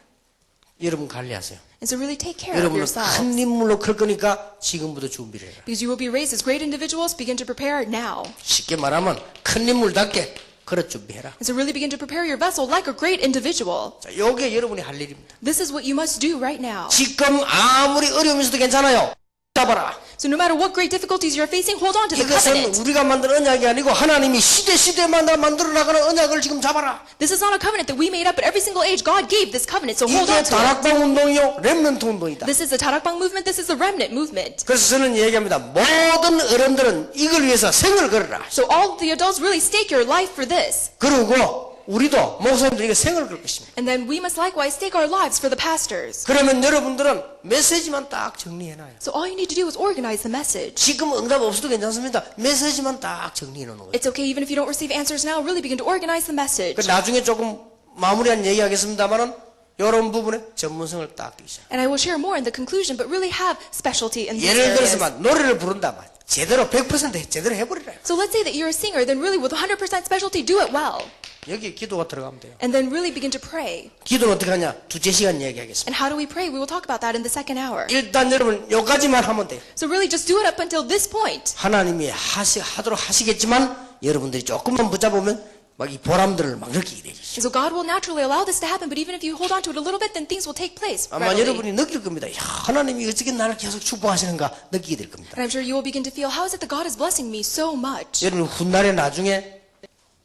[SPEAKER 1] 여러분 관리하세요.
[SPEAKER 2] And so really take care of
[SPEAKER 1] 여러분은
[SPEAKER 2] yourself.
[SPEAKER 1] 큰 인물로 클 거니까 지금부터 준비를 해라.
[SPEAKER 2] Because you will be raised as great individuals, begin to prepare now.
[SPEAKER 1] 쉽게 말하면 큰 인물답게 그릇 준비해라.
[SPEAKER 2] And so really begin to prepare your vessel like a great individual.
[SPEAKER 1] 자, 요게 여러분이 할 일입니다.
[SPEAKER 2] This is what you must do right now.
[SPEAKER 1] 지금 아무리 어려움이 있어도 괜찮아요. 잡아라.
[SPEAKER 2] So no matter what great difficulties you're facing, hold on to the
[SPEAKER 1] 이것은
[SPEAKER 2] covenant.
[SPEAKER 1] 우리가 만든 언약이 아니고 하나님이 시대마다 만들어 나가는 언약을 지금 잡아라.
[SPEAKER 2] This is not a covenant that we made up, but every single age God gave this covenant, so hold
[SPEAKER 1] 이게
[SPEAKER 2] on to it.
[SPEAKER 1] 다락방 운동이요, 렘넌트 운동이다.
[SPEAKER 2] This is the Tarakbang movement, this is the remnant movement.
[SPEAKER 1] 그래서 저는 얘기합니다. 모든 어른들은 이걸 위해서 생을 걸어라.
[SPEAKER 2] So all of the adults really stake your life for this.
[SPEAKER 1] 그리고 우리도 목사님들에게 생을 걸 것입니다.
[SPEAKER 2] And then we must likewise stake our lives for the pastors.
[SPEAKER 1] 그러면 여러분들은 메시지만 딱 정리해놔요.
[SPEAKER 2] So all you need to do is organize the message.
[SPEAKER 1] 지금 응답 없어도 괜찮습니다. 메시지만 딱 정리해놓는 거예요.
[SPEAKER 2] It's okay even if you don't receive answers now, really begin to organize the message.
[SPEAKER 1] 그 나중에 조금 마무리한 얘기하겠습니다만은 이런 부분에 전문성을 딱 끼셔요.
[SPEAKER 2] And I will share more in the conclusion, but really have specialty in these
[SPEAKER 1] 예를
[SPEAKER 2] areas.
[SPEAKER 1] 들어서만 노래를 부른다면 제대로 100% 제대로 해버리라.
[SPEAKER 2] So let's say that you're a singer, then really with 100% specialty, do it well.
[SPEAKER 1] 여기 기도가 들어가면 돼요.
[SPEAKER 2] And then really begin to pray.
[SPEAKER 1] 기도는 어떻게 하냐? 두째 시간 얘기하겠습니다.
[SPEAKER 2] And how do we pray? We will talk about that in the second hour.
[SPEAKER 1] 일단 여러분 여기까지만 하면 돼요.
[SPEAKER 2] So really just do it up until this point.
[SPEAKER 1] 하나님이 하도록 하시겠지만 여러분들이 조금만 붙잡으면 막 이 보람들을 막 느끼게 되죠.
[SPEAKER 2] And so God will naturally allow this to happen, but even if you hold on to it a little bit, then things will take place
[SPEAKER 1] 아마
[SPEAKER 2] readily.
[SPEAKER 1] 여러분이 느낄 겁니다. 야, 하나님이 어떻게 나를 계속 축복하시는가 느끼게 될 겁니다.
[SPEAKER 2] And I'm sure you will begin to feel, how is it that God is blessing me so much?
[SPEAKER 1] 여러분 훗날에 나중에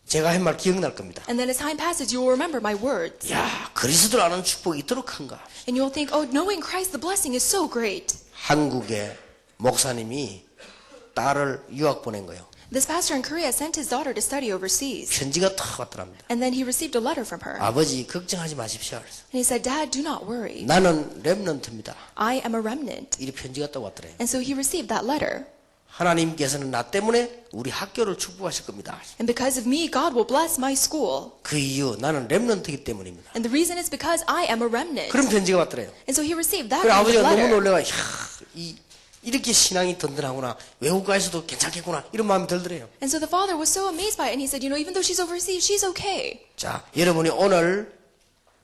[SPEAKER 1] 제가 한 말 기억날 겁니다.
[SPEAKER 2] And then as time passes, you will remember my words.
[SPEAKER 1] 야, 그리스도를 아는 축복이 이토록 큰가?
[SPEAKER 2] And you'll think, oh, knowing Christ, the blessing is so great.
[SPEAKER 1] 한국의 목사님이 딸을 유학 보낸 거예요.
[SPEAKER 2] This pastor in Korea sent his daughter to study overseas.
[SPEAKER 1] 편지가 탁 왔더랍니다.
[SPEAKER 2] And then he received a letter from her.
[SPEAKER 1] 아버지 걱정하지 마십시오. 그래서
[SPEAKER 2] And he said, Dad, do not worry.
[SPEAKER 1] 나는 렘넌트입니다.
[SPEAKER 2] I am a remnant.
[SPEAKER 1] 이 편지가 딱 왔더래요.
[SPEAKER 2] And so he received that letter.
[SPEAKER 1] 하나님께서는 나 때문에 우리 학교를 축복하실 겁니다.
[SPEAKER 2] And because of me, God will bless my school.
[SPEAKER 1] 그 이유 나는 렘넌트이기 때문입니다.
[SPEAKER 2] And the reason is because I am a remnant.
[SPEAKER 1] 그런 편지가 왔더래요.
[SPEAKER 2] And so he received that
[SPEAKER 1] 그래 아버지가 너무
[SPEAKER 2] letter.
[SPEAKER 1] 놀래가 이렇게 신앙이 든든하구나. 외국가에서도 괜찮겠구나. 이런 마음이 들더래요.
[SPEAKER 2] And so the father was so amazed by it. And he said, even though she's overseas, she's okay.
[SPEAKER 1] 자, 여러분이 오늘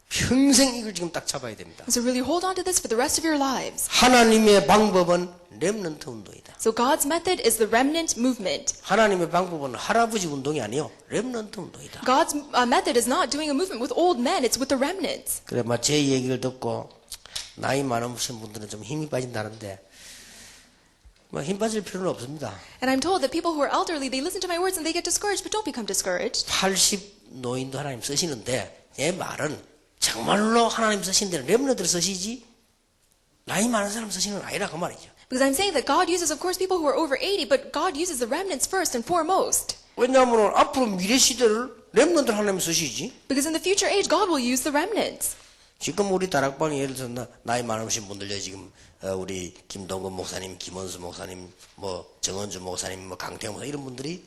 [SPEAKER 1] 평생 이걸 지금 딱 잡아야 됩니다.
[SPEAKER 2] And so really hold on to this for the rest of your lives.
[SPEAKER 1] 하나님의 방법은 렘넌트 운동이다.
[SPEAKER 2] So God's method is the remnant movement.
[SPEAKER 1] 하나님의 방법은 할아버지 운동이 아니요. 렘넌트 운동이다.
[SPEAKER 2] God's method is not doing a movement with old men. It's with the remnants.
[SPEAKER 1] 그래, 제 얘기를 듣고 나이 많으신 분들은 좀 힘이 빠진다는데 힘 빠질 필요는 없습니다.
[SPEAKER 2] And I'm told that people who are elderly, they listen to my words and they get discouraged, but don't become discouraged.
[SPEAKER 1] 80 노인도 하나님 쓰시는데 내 말은 정말로 하나님 쓰신 데는 렘넌트를 쓰시지 나이 많은 사람 쓰시는 건 아니라 그 말이죠.
[SPEAKER 2] Because I'm saying that God uses, of course, people who are over 80, but God uses the remnants first and foremost.
[SPEAKER 1] 왜냐하면 앞으로 미래 시대를 렘넌트를 하나님 쓰시지.
[SPEAKER 2] Because in the future age, God will use the remnants.
[SPEAKER 1] 지금 우리 다락방에 예를 들어서 나이 많으신 분들요 지금 우리 김동건 목사님, 김원수 목사님, 정은주 목사님, 강태영 목사님 이런 분들이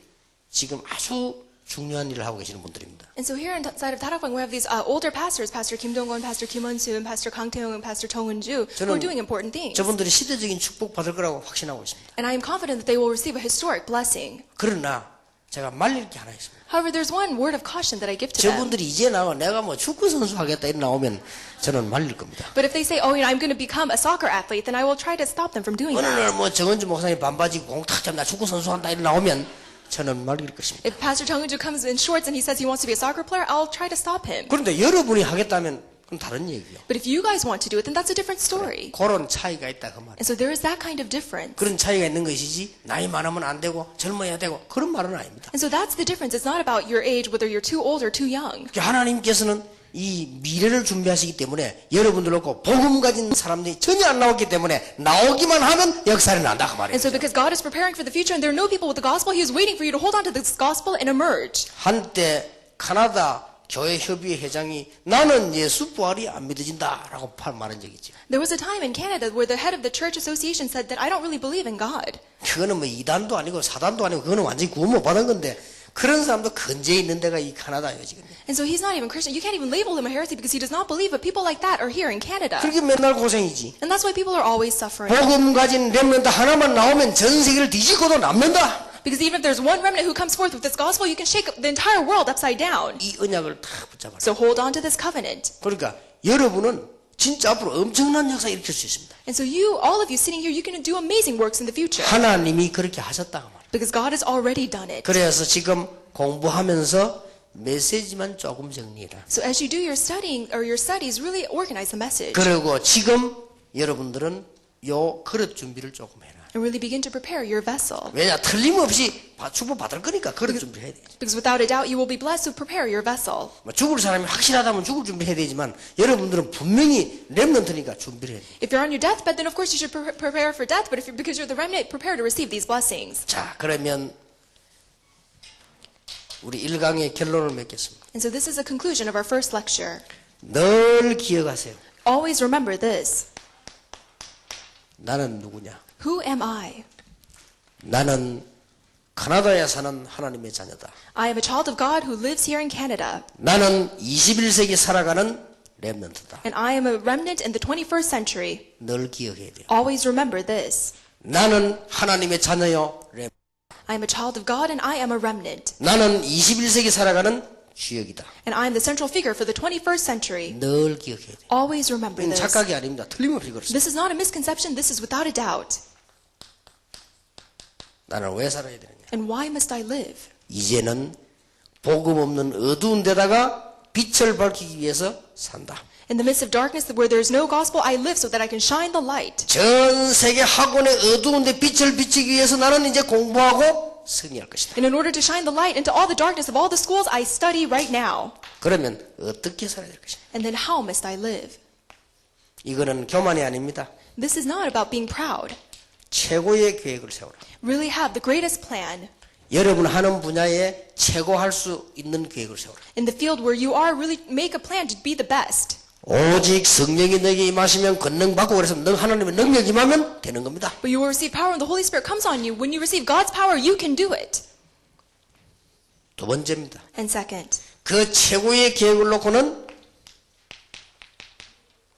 [SPEAKER 1] 지금 아주 중요한 일을 하고 계시는 분들입니다.
[SPEAKER 2] And so here inside of Tarakbang, we have these older pastors, Pastor Kim Dong-gon, Pastor Kim Won-soo, and Pastor Kang Tae-young, and Pastor Chung Eun-ju, who are doing important things.
[SPEAKER 1] 저분들이 시대적인 축복 받을 거라고 확신하고 있습니다.
[SPEAKER 2] And I am confident that they will receive a historic blessing.
[SPEAKER 1] 그러나 제가 말릴 게 하나 있습니다.
[SPEAKER 2] However, there's one word of caution that I give to them.
[SPEAKER 1] 저분들이 이제 나와 내가 축구 선수 하겠다 이런 나오면 저는 말릴 겁니다.
[SPEAKER 2] But if they say, oh, I'm going to become a soccer athlete, then I will try to stop them from doing
[SPEAKER 1] 어느
[SPEAKER 2] that.
[SPEAKER 1] 날 정은주 목사님 반바지 공탁 잡나 축구 선수 한다 이런 나오면 저는 말릴 것입니다.
[SPEAKER 2] If Pastor Chung Eun-ju comes in shorts and he says he wants to be a soccer player, I'll try to stop him.
[SPEAKER 1] 그런데 여러분이 하겠다면 그건 다른 얘기예요.
[SPEAKER 2] But if you guys want to do it, then that's a different story.
[SPEAKER 1] 그런 차이가 있다 그 말이에요.
[SPEAKER 2] And so there is that kind of difference.
[SPEAKER 1] 그런 차이가 있는 것이지 나이 많으면 안 되고 젊어야 되고 그런 말은 아닙니다.
[SPEAKER 2] And so that's the difference. It's not about your age, whether you're too old or too young.
[SPEAKER 1] 하나님께서는 이 미래를 준비하시기 때문에 여러분들 놓고 복음 가진 사람들이 전혀 안 나왔기 때문에 나오기만 하면 역사는 난다 그
[SPEAKER 2] And so
[SPEAKER 1] 말이에요.
[SPEAKER 2] because God is preparing for the future and there are no people with the gospel, he is waiting for you to hold on to this gospel and emerge.
[SPEAKER 1] 한때 카나다 교회 협의회 회장이 나는 예수 부활이 안 믿어진다라고 말한 적이 있죠.
[SPEAKER 2] There was a time in Canada where the head of the church association said that I don't really believe in God.
[SPEAKER 1] 그거는 뭐 이단도 아니고 사단도 아니고 그거는 완전히 구원 못 받은 건데 그런 사람도 근저에 있는 데가 이 카나다예요 지금.
[SPEAKER 2] And so he's not even Christian. You can't even label him a heresy because he does not believe, but people like that are here in Canada.
[SPEAKER 1] 그렇게 맨날 고생이지.
[SPEAKER 2] And that's why people are always suffering.
[SPEAKER 1] 복음 가진 렘넌트 하나만 나오면 전 세계를 뒤집고도 남는다.
[SPEAKER 2] Because even if there's one remnant who comes forth with this gospel, you can shake the entire world upside down.
[SPEAKER 1] 이 언약을 다 붙잡아라.
[SPEAKER 2] So hold on to this covenant.
[SPEAKER 1] 그러니까 여러분은 진짜 앞으로 엄청난 역사 일으킬 수 있습니다.
[SPEAKER 2] And so you, all of you sitting here, you can do amazing works in the future.
[SPEAKER 1] 하나님이 그렇게 하셨다고 말이에요.
[SPEAKER 2] Because God has already done it.
[SPEAKER 1] 그래서 지금 공부하면서 메시지만 조금 정리해라.
[SPEAKER 2] So as you do your studying or your studies, really organize the message.
[SPEAKER 1] 그리고 지금 여러분들은 요 그릇 준비를 조금 해라.
[SPEAKER 2] And really begin to prepare your vessel.
[SPEAKER 1] 왜냐 틀림없이 축복 받을 거니까 그릇 준비해야 돼.
[SPEAKER 2] Because without a doubt, you will be blessed, so prepare your vessel.
[SPEAKER 1] 죽을 사람이 확실하다면 죽을 준비해야 되지만 여러분들은 분명히 렘넌트니까 준비를 해야 돼.
[SPEAKER 2] If you're on your deathbed, then of course you should prepare for death. But if you're, because you're the remnant, prepare to receive these blessings.
[SPEAKER 1] 자 그러면 우리 1강의 결론을 맺겠습니다.
[SPEAKER 2] And so this is a conclusion of our first lecture.
[SPEAKER 1] 늘 기억하세요.
[SPEAKER 2] Always remember this.
[SPEAKER 1] 나는 누구냐?
[SPEAKER 2] Who am I?
[SPEAKER 1] 나는 카나다에 사는 하나님의 자녀다.
[SPEAKER 2] I am a child of God who lives here in Canada.
[SPEAKER 1] 나는 21세기 살아가는 렘넌트다.
[SPEAKER 2] And I am a remnant in the 21st century.
[SPEAKER 1] 늘 기억해야 돼요.
[SPEAKER 2] Always remember this.
[SPEAKER 1] 나는 하나님의 자녀요.
[SPEAKER 2] I am a child of God and I am a remnant.
[SPEAKER 1] 나는 21세기 살아가는 주역이다.
[SPEAKER 2] And I am the central figure for the 21st century.
[SPEAKER 1] 늘 기억해야 돼요.
[SPEAKER 2] Always remember
[SPEAKER 1] 이건
[SPEAKER 2] this.
[SPEAKER 1] 착각이 아닙니다. 틀림없이 그렇습니다.
[SPEAKER 2] This is not a misconception. This is without a doubt.
[SPEAKER 1] 나는 왜 살아야 되느냐?
[SPEAKER 2] And why must I live?
[SPEAKER 1] 이제는 복음 없는 어두운 데다가 빛을 밝히기 위해서 산다.
[SPEAKER 2] In the midst of darkness where there is no gospel, I live so that I can shine the light.
[SPEAKER 1] 전 세계 학원의 어두운 데 빛을 비추기 위해서 나는 이제 공부하고 승리할 것이다.
[SPEAKER 2] And in order to shine the light into all the darkness of all the schools, I study right now.
[SPEAKER 1] 그러면 어떻게 살아야 될 것이냐?
[SPEAKER 2] And then how must I live?
[SPEAKER 1] 이거는 교만이 아닙니다.
[SPEAKER 2] This is not about being proud.
[SPEAKER 1] 최고의 계획을 세워라.
[SPEAKER 2] Really have the greatest plan.
[SPEAKER 1] 여러분 하는 분야에 최고할 수 있는 계획을 세워라.
[SPEAKER 2] In the field where you are, really make a plan to be the best.
[SPEAKER 1] 오직 성령이 너에게 임하시면 권능 받고 그래서 너 하나님의 능력이 임하면 되는 겁니다.
[SPEAKER 2] But you will receive power when the Holy Spirit comes on you. When you receive God's power, you can do it.
[SPEAKER 1] 두 번째입니다.
[SPEAKER 2] And second,
[SPEAKER 1] 그 최고의 계획을 놓고는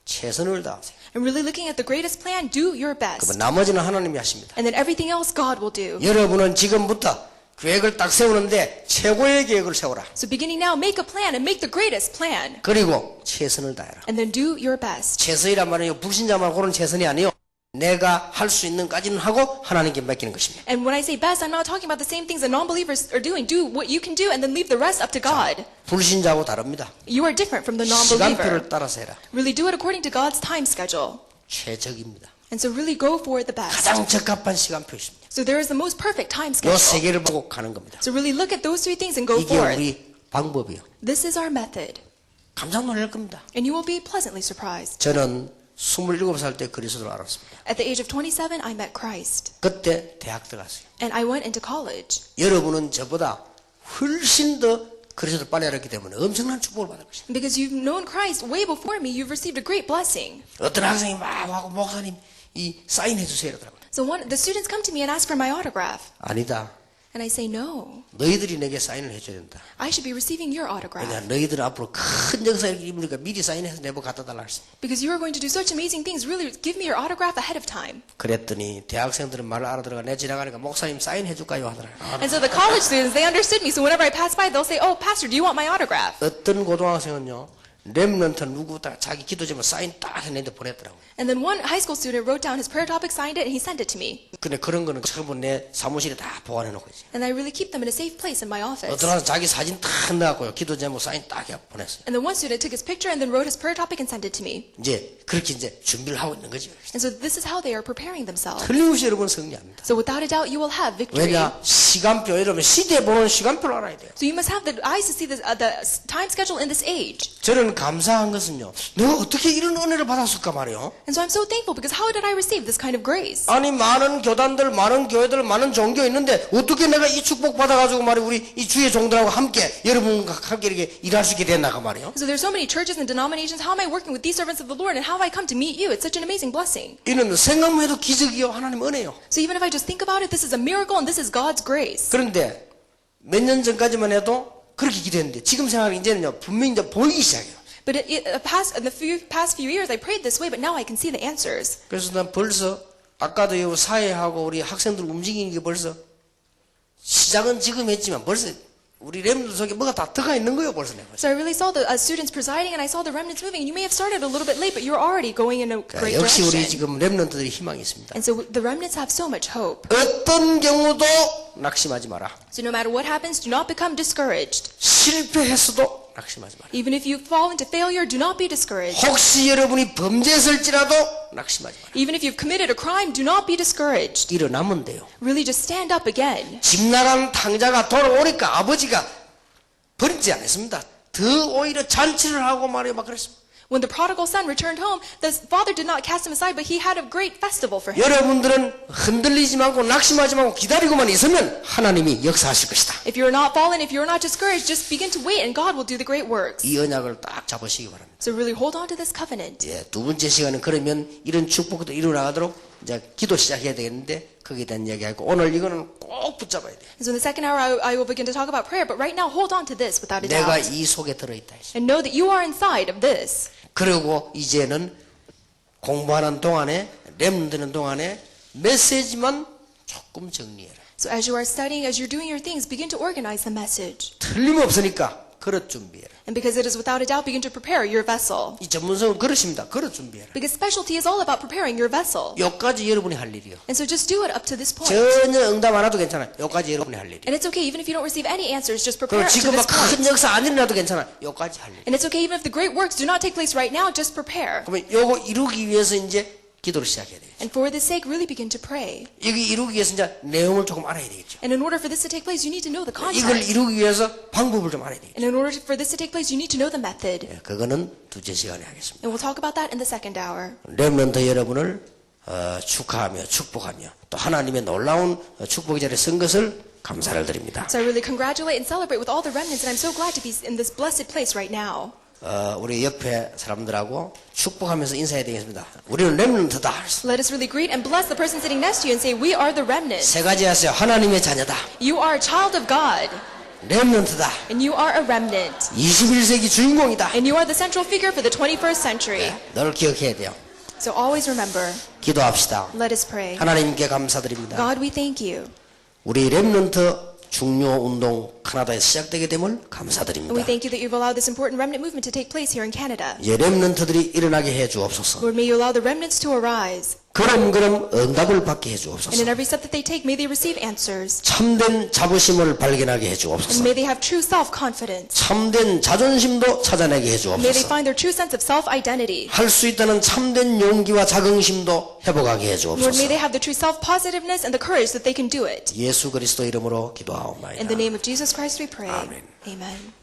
[SPEAKER 1] 최선을 다하세요.
[SPEAKER 2] and really looking at the greatest plan, do your
[SPEAKER 1] 그러면
[SPEAKER 2] best.
[SPEAKER 1] 나머지는 하나님이 하십니다.
[SPEAKER 2] And then everything else God will do.
[SPEAKER 1] 여러분은 지금부터 계획을 딱 세우는데 최고의 계획을 세워라.
[SPEAKER 2] So beginning now, make a plan and make the greatest plan.
[SPEAKER 1] 그리고 최선을 다해라.
[SPEAKER 2] And then do your best.
[SPEAKER 1] 최선이란 말은 불신자만 고른 최선이 아니요. 내가 할 수 있는까지는 하고 하나님께 맡기는 것입니다.
[SPEAKER 2] And when I say best, I'm not talking about the same things that non-believers are doing. Do what you can do and then leave the rest up to God.
[SPEAKER 1] 불신자하고 다릅니다.
[SPEAKER 2] You are different from the non-believer.
[SPEAKER 1] 시간표를 따라서 해라.
[SPEAKER 2] Really do it according to God's time schedule.
[SPEAKER 1] 최적입니다.
[SPEAKER 2] And so really go for the best.
[SPEAKER 1] 가장 적합한 시간표 있습니다.
[SPEAKER 2] So there is the most perfect time
[SPEAKER 1] 요 세
[SPEAKER 2] schedule.
[SPEAKER 1] 개를 보고 가는 겁니다.
[SPEAKER 2] So really look at those three things and go
[SPEAKER 1] 이게
[SPEAKER 2] for it.
[SPEAKER 1] 우리 방법이요.
[SPEAKER 2] This is our method.
[SPEAKER 1] 깜짝 놀랄 겁니다.
[SPEAKER 2] And you will be pleasantly surprised.
[SPEAKER 1] 저는 27살 때 그리스도를 알았습니다.
[SPEAKER 2] At the age of 27, I met Christ.
[SPEAKER 1] 그때 대학 들어갔어요.
[SPEAKER 2] And I went into college.
[SPEAKER 1] 여러분은 저보다 훨씬 더 그리스도를 빨리 알았기 때문에 엄청난 축복을 받을 것입니다.
[SPEAKER 2] Because you've known Christ way before me, you've received a great blessing.
[SPEAKER 1] 어떤 학생이 막 와고 목사님 이 사인해 주세요 이러더라고요.
[SPEAKER 2] So the students come to me and ask for my autograph.
[SPEAKER 1] 아니다.
[SPEAKER 2] And I say, no,
[SPEAKER 1] 너희들이 내게 사인을 해줘야 된다.
[SPEAKER 2] I should be receiving your autograph.
[SPEAKER 1] 왜냐 너희들은 앞으로 큰 역사를 입으니까 미리 사인해서 내보 갖다 달라 했어.
[SPEAKER 2] Because you are going to do such amazing things. Really, give me your autograph ahead of time.
[SPEAKER 1] 그랬더니 대학생들은 말을 알아들어가 내 지나가니까 목사님 사인해 줄까요 하더라.
[SPEAKER 2] And so the college students, they understood me. So whenever I pass by, they'll say, oh, pastor, do you want my autograph?
[SPEAKER 1] 어떤 고등학생은요 렘넌트 누구 다 자기 기도 제목 사인 딱 해내는데 보냈더라고.
[SPEAKER 2] And then one high school student wrote down his prayer topic, signed it, and he sent it to me.
[SPEAKER 1] 근데 그런 거는 전부 내 사무실에 다 보관해 놓고 있어요.
[SPEAKER 2] And I really keep them in a safe place in my office.
[SPEAKER 1] 어떤 사람 자기 사진 딱 넣어갖고요 기도 제목 사인 딱 해 보냈어요.
[SPEAKER 2] And then one student took his picture and then wrote his prayer topic and sent it to me.
[SPEAKER 1] 이제 그렇게 이제 준비를 하고 있는 거죠.
[SPEAKER 2] And so this is how they are preparing themselves.
[SPEAKER 1] 틀림없이 여러분 승리합니다.
[SPEAKER 2] So without a doubt, you will have victory.
[SPEAKER 1] 왜냐 시간표 여러분 시대 보는 시간표를 알아야 돼요.
[SPEAKER 2] So you must have the eyes to see the time schedule in this age.
[SPEAKER 1] 저는 우리는 감사한 것은요. 내가 어떻게 이런 은혜를 받았을까 말이요.
[SPEAKER 2] And so I'm so thankful because how did I receive this kind of grace?
[SPEAKER 1] 아니 많은 교단들, 많은 교회들, 많은 종교 있는데 어떻게 내가 이 축복 받아가지고 말이야 우리 이 주의 종들하고 함께 여러분과 함께 이렇게 일할 수 있게 됐나가 말이요.
[SPEAKER 2] So there's so many churches and denominations. How am I working with these servants of the Lord, and how have I come to meet you? It's such an amazing blessing.
[SPEAKER 1] 이는 생각만 해도 기적이요 하나님 은혜요.
[SPEAKER 2] So even if I just think about it, this is a miracle and this is God's grace.
[SPEAKER 1] 그런데 몇 년 전까지만 해도 그렇게 기도했는데 지금 생각하면 이제는요 분명히 이제 보이기 시작해요.
[SPEAKER 2] But in the past few years, I prayed this way, but now I can see the answers.
[SPEAKER 1] 그래서 난 벌써 아까도 요 사회하고 우리 학생들 움직이는 게 벌써 시작은 지금 했지만 벌써 우리 렘들 속에 뭐가 다 들어가 있는 거예요 벌써 내가.
[SPEAKER 2] So I really saw the students presiding, and I saw the remnants moving. And you may have started a little bit late, but you're already going in a great
[SPEAKER 1] 역시 우리
[SPEAKER 2] direction.
[SPEAKER 1] 지금 렘넌트들이 희망이 있습니다.
[SPEAKER 2] And so the remnants have so much hope.
[SPEAKER 1] 어떤 경우도 낙심하지 마라.
[SPEAKER 2] So no matter what happens, do not become discouraged.
[SPEAKER 1] 실패했어도 낙심하지 마라.
[SPEAKER 2] Even if you fall into failure, do not be discouraged.
[SPEAKER 1] 혹시 여러분이 범죄했을지라도 낙심하지 마라.
[SPEAKER 2] Even if you've committed a crime, do not be discouraged.
[SPEAKER 1] 일어나면 돼요.
[SPEAKER 2] Really just stand up again.
[SPEAKER 1] 집 나간 탕자가 돌아오니까 아버지가 버리지 않았습니다. 더 오히려 잔치를 하고 말이야 막 그랬습니다.
[SPEAKER 2] When the prodigal son returned home, the father did not cast him aside, but he had a great festival for him.
[SPEAKER 1] 여러분들은 흔들리지 말고 낙심하지 말고 기다리고만 있으면 하나님이 역사하실 것이다.
[SPEAKER 2] If you're not fallen, if you're not discouraged, just begin to wait and God will do the great works.
[SPEAKER 1] 이 언약을 딱 잡으시기 바랍니다.
[SPEAKER 2] So really hold on to this covenant.
[SPEAKER 1] 예, 두 번째 시간은 그러면 이런 축복도 이루어나가도록 이제 기도 시작해야 되겠는데 거기에 대한 이야기하고 오늘 이거는 꼭 붙잡아야 돼요.
[SPEAKER 2] So in the second hour, I will begin to talk about prayer, but right now hold on to this without a
[SPEAKER 1] 내가
[SPEAKER 2] doubt.
[SPEAKER 1] 이 속에 들어있다.
[SPEAKER 2] And know that you are inside of this.
[SPEAKER 1] 그리고 이제는 공부하는 동안에 렘드는 동안에 메시지만 조금 정리해라.
[SPEAKER 2] So as you are studying, as you're doing your things, begin to organize the message.
[SPEAKER 1] 틀림없으니까 그릇 준비해라.
[SPEAKER 2] And because it is without a doubt, begin to prepare your vessel.
[SPEAKER 1] 이 전문성은 그릇입니다. 그릇 준비해라.
[SPEAKER 2] Because specialty is all about preparing your vessel.
[SPEAKER 1] 여기까지 여러분이 할 일이요.
[SPEAKER 2] And so just do it up to this point.
[SPEAKER 1] 전혀 응답 안 해도 괜찮아요. 여기까지 여러분이 할 일이요.
[SPEAKER 2] And it's okay even if you don't receive any answers, just prepare
[SPEAKER 1] 그리고
[SPEAKER 2] up to
[SPEAKER 1] 지금
[SPEAKER 2] this
[SPEAKER 1] 막 큰
[SPEAKER 2] point.
[SPEAKER 1] 역사 안 일어나도 괜찮아요. 여기까지 할 일.
[SPEAKER 2] And it's okay even if the great works do not take place right now, just prepare.
[SPEAKER 1] 그러면 요거 이루기 위해서 이제 기도를 시작해야 돼요.
[SPEAKER 2] And for this sake, really begin to pray.
[SPEAKER 1] 여기 이루기 위해서 이제 내용을 조금 알아야 되겠죠.
[SPEAKER 2] And in order for this to take place, you need to know the
[SPEAKER 1] 이걸
[SPEAKER 2] context.
[SPEAKER 1] 이루기 위해서 방법을 좀 알아야 되겠죠.
[SPEAKER 2] And in order for this to take place, you need to know the method.
[SPEAKER 1] 예, 그거는 두째 시간에 하겠습니다.
[SPEAKER 2] And we'll talk about that in the second hour.
[SPEAKER 1] 렘넌트 여러분을 축하하며 축복하며 또 하나님의 놀라운 축복의 자리에 선 것을 감사를 드립니다.
[SPEAKER 2] So I really congratulate and celebrate with all the remnants, and I'm so glad to be in this blessed place right now.
[SPEAKER 1] 우리 옆에 사람들하고 축복하면서 인사해야 되겠습니다. 우리는 렘넌트다.
[SPEAKER 2] Let us really greet and bless the person sitting next to you and say, we are the remnant.
[SPEAKER 1] 세 가지 하세요. 하나님의 자녀다.
[SPEAKER 2] You are a child of God.
[SPEAKER 1] 렘넌트다.
[SPEAKER 2] And you are a remnant.
[SPEAKER 1] 21세기 주인공이다.
[SPEAKER 2] And you are the central figure for the 21st century.
[SPEAKER 1] 늘 기억해야 돼요.
[SPEAKER 2] So always remember,
[SPEAKER 1] 기도합시다.
[SPEAKER 2] let us pray.
[SPEAKER 1] 하나님께 감사드립니다.
[SPEAKER 2] God, we thank you.
[SPEAKER 1] 우리 렘넌트 중요 운동 캐나다에서 시작되게 됨을
[SPEAKER 2] And we
[SPEAKER 1] 감사드립니다.
[SPEAKER 2] thank you that you've allowed this important remnant movement to take place here in Canada.
[SPEAKER 1] 이제 렘넌트들이 일어나게 해 주옵소서.
[SPEAKER 2] Lord, may you allow the remnants to arise.
[SPEAKER 1] 그럼 응답을 받게 해
[SPEAKER 2] And
[SPEAKER 1] 주옵소서.
[SPEAKER 2] in every step that they take, may they receive answers.
[SPEAKER 1] 참된 자부심을 발견하게 해
[SPEAKER 2] And
[SPEAKER 1] 주옵소서.
[SPEAKER 2] may they have true self-confidence.
[SPEAKER 1] 참된 자존심도 찾아내게 해
[SPEAKER 2] May they
[SPEAKER 1] 주옵소서.
[SPEAKER 2] find their true sense of self-identity.
[SPEAKER 1] 할 수 있다는 참된 용기와 자긍심도 회복하게 해
[SPEAKER 2] Lord, may
[SPEAKER 1] 주옵소서.
[SPEAKER 2] they have the true self-positiveness and the courage that they can do it.
[SPEAKER 1] 예수 그리스도 이름으로
[SPEAKER 2] In
[SPEAKER 1] 기도하옵나이다.
[SPEAKER 2] the name of Jesus Christ we pray.
[SPEAKER 1] Amen.
[SPEAKER 2] Amen.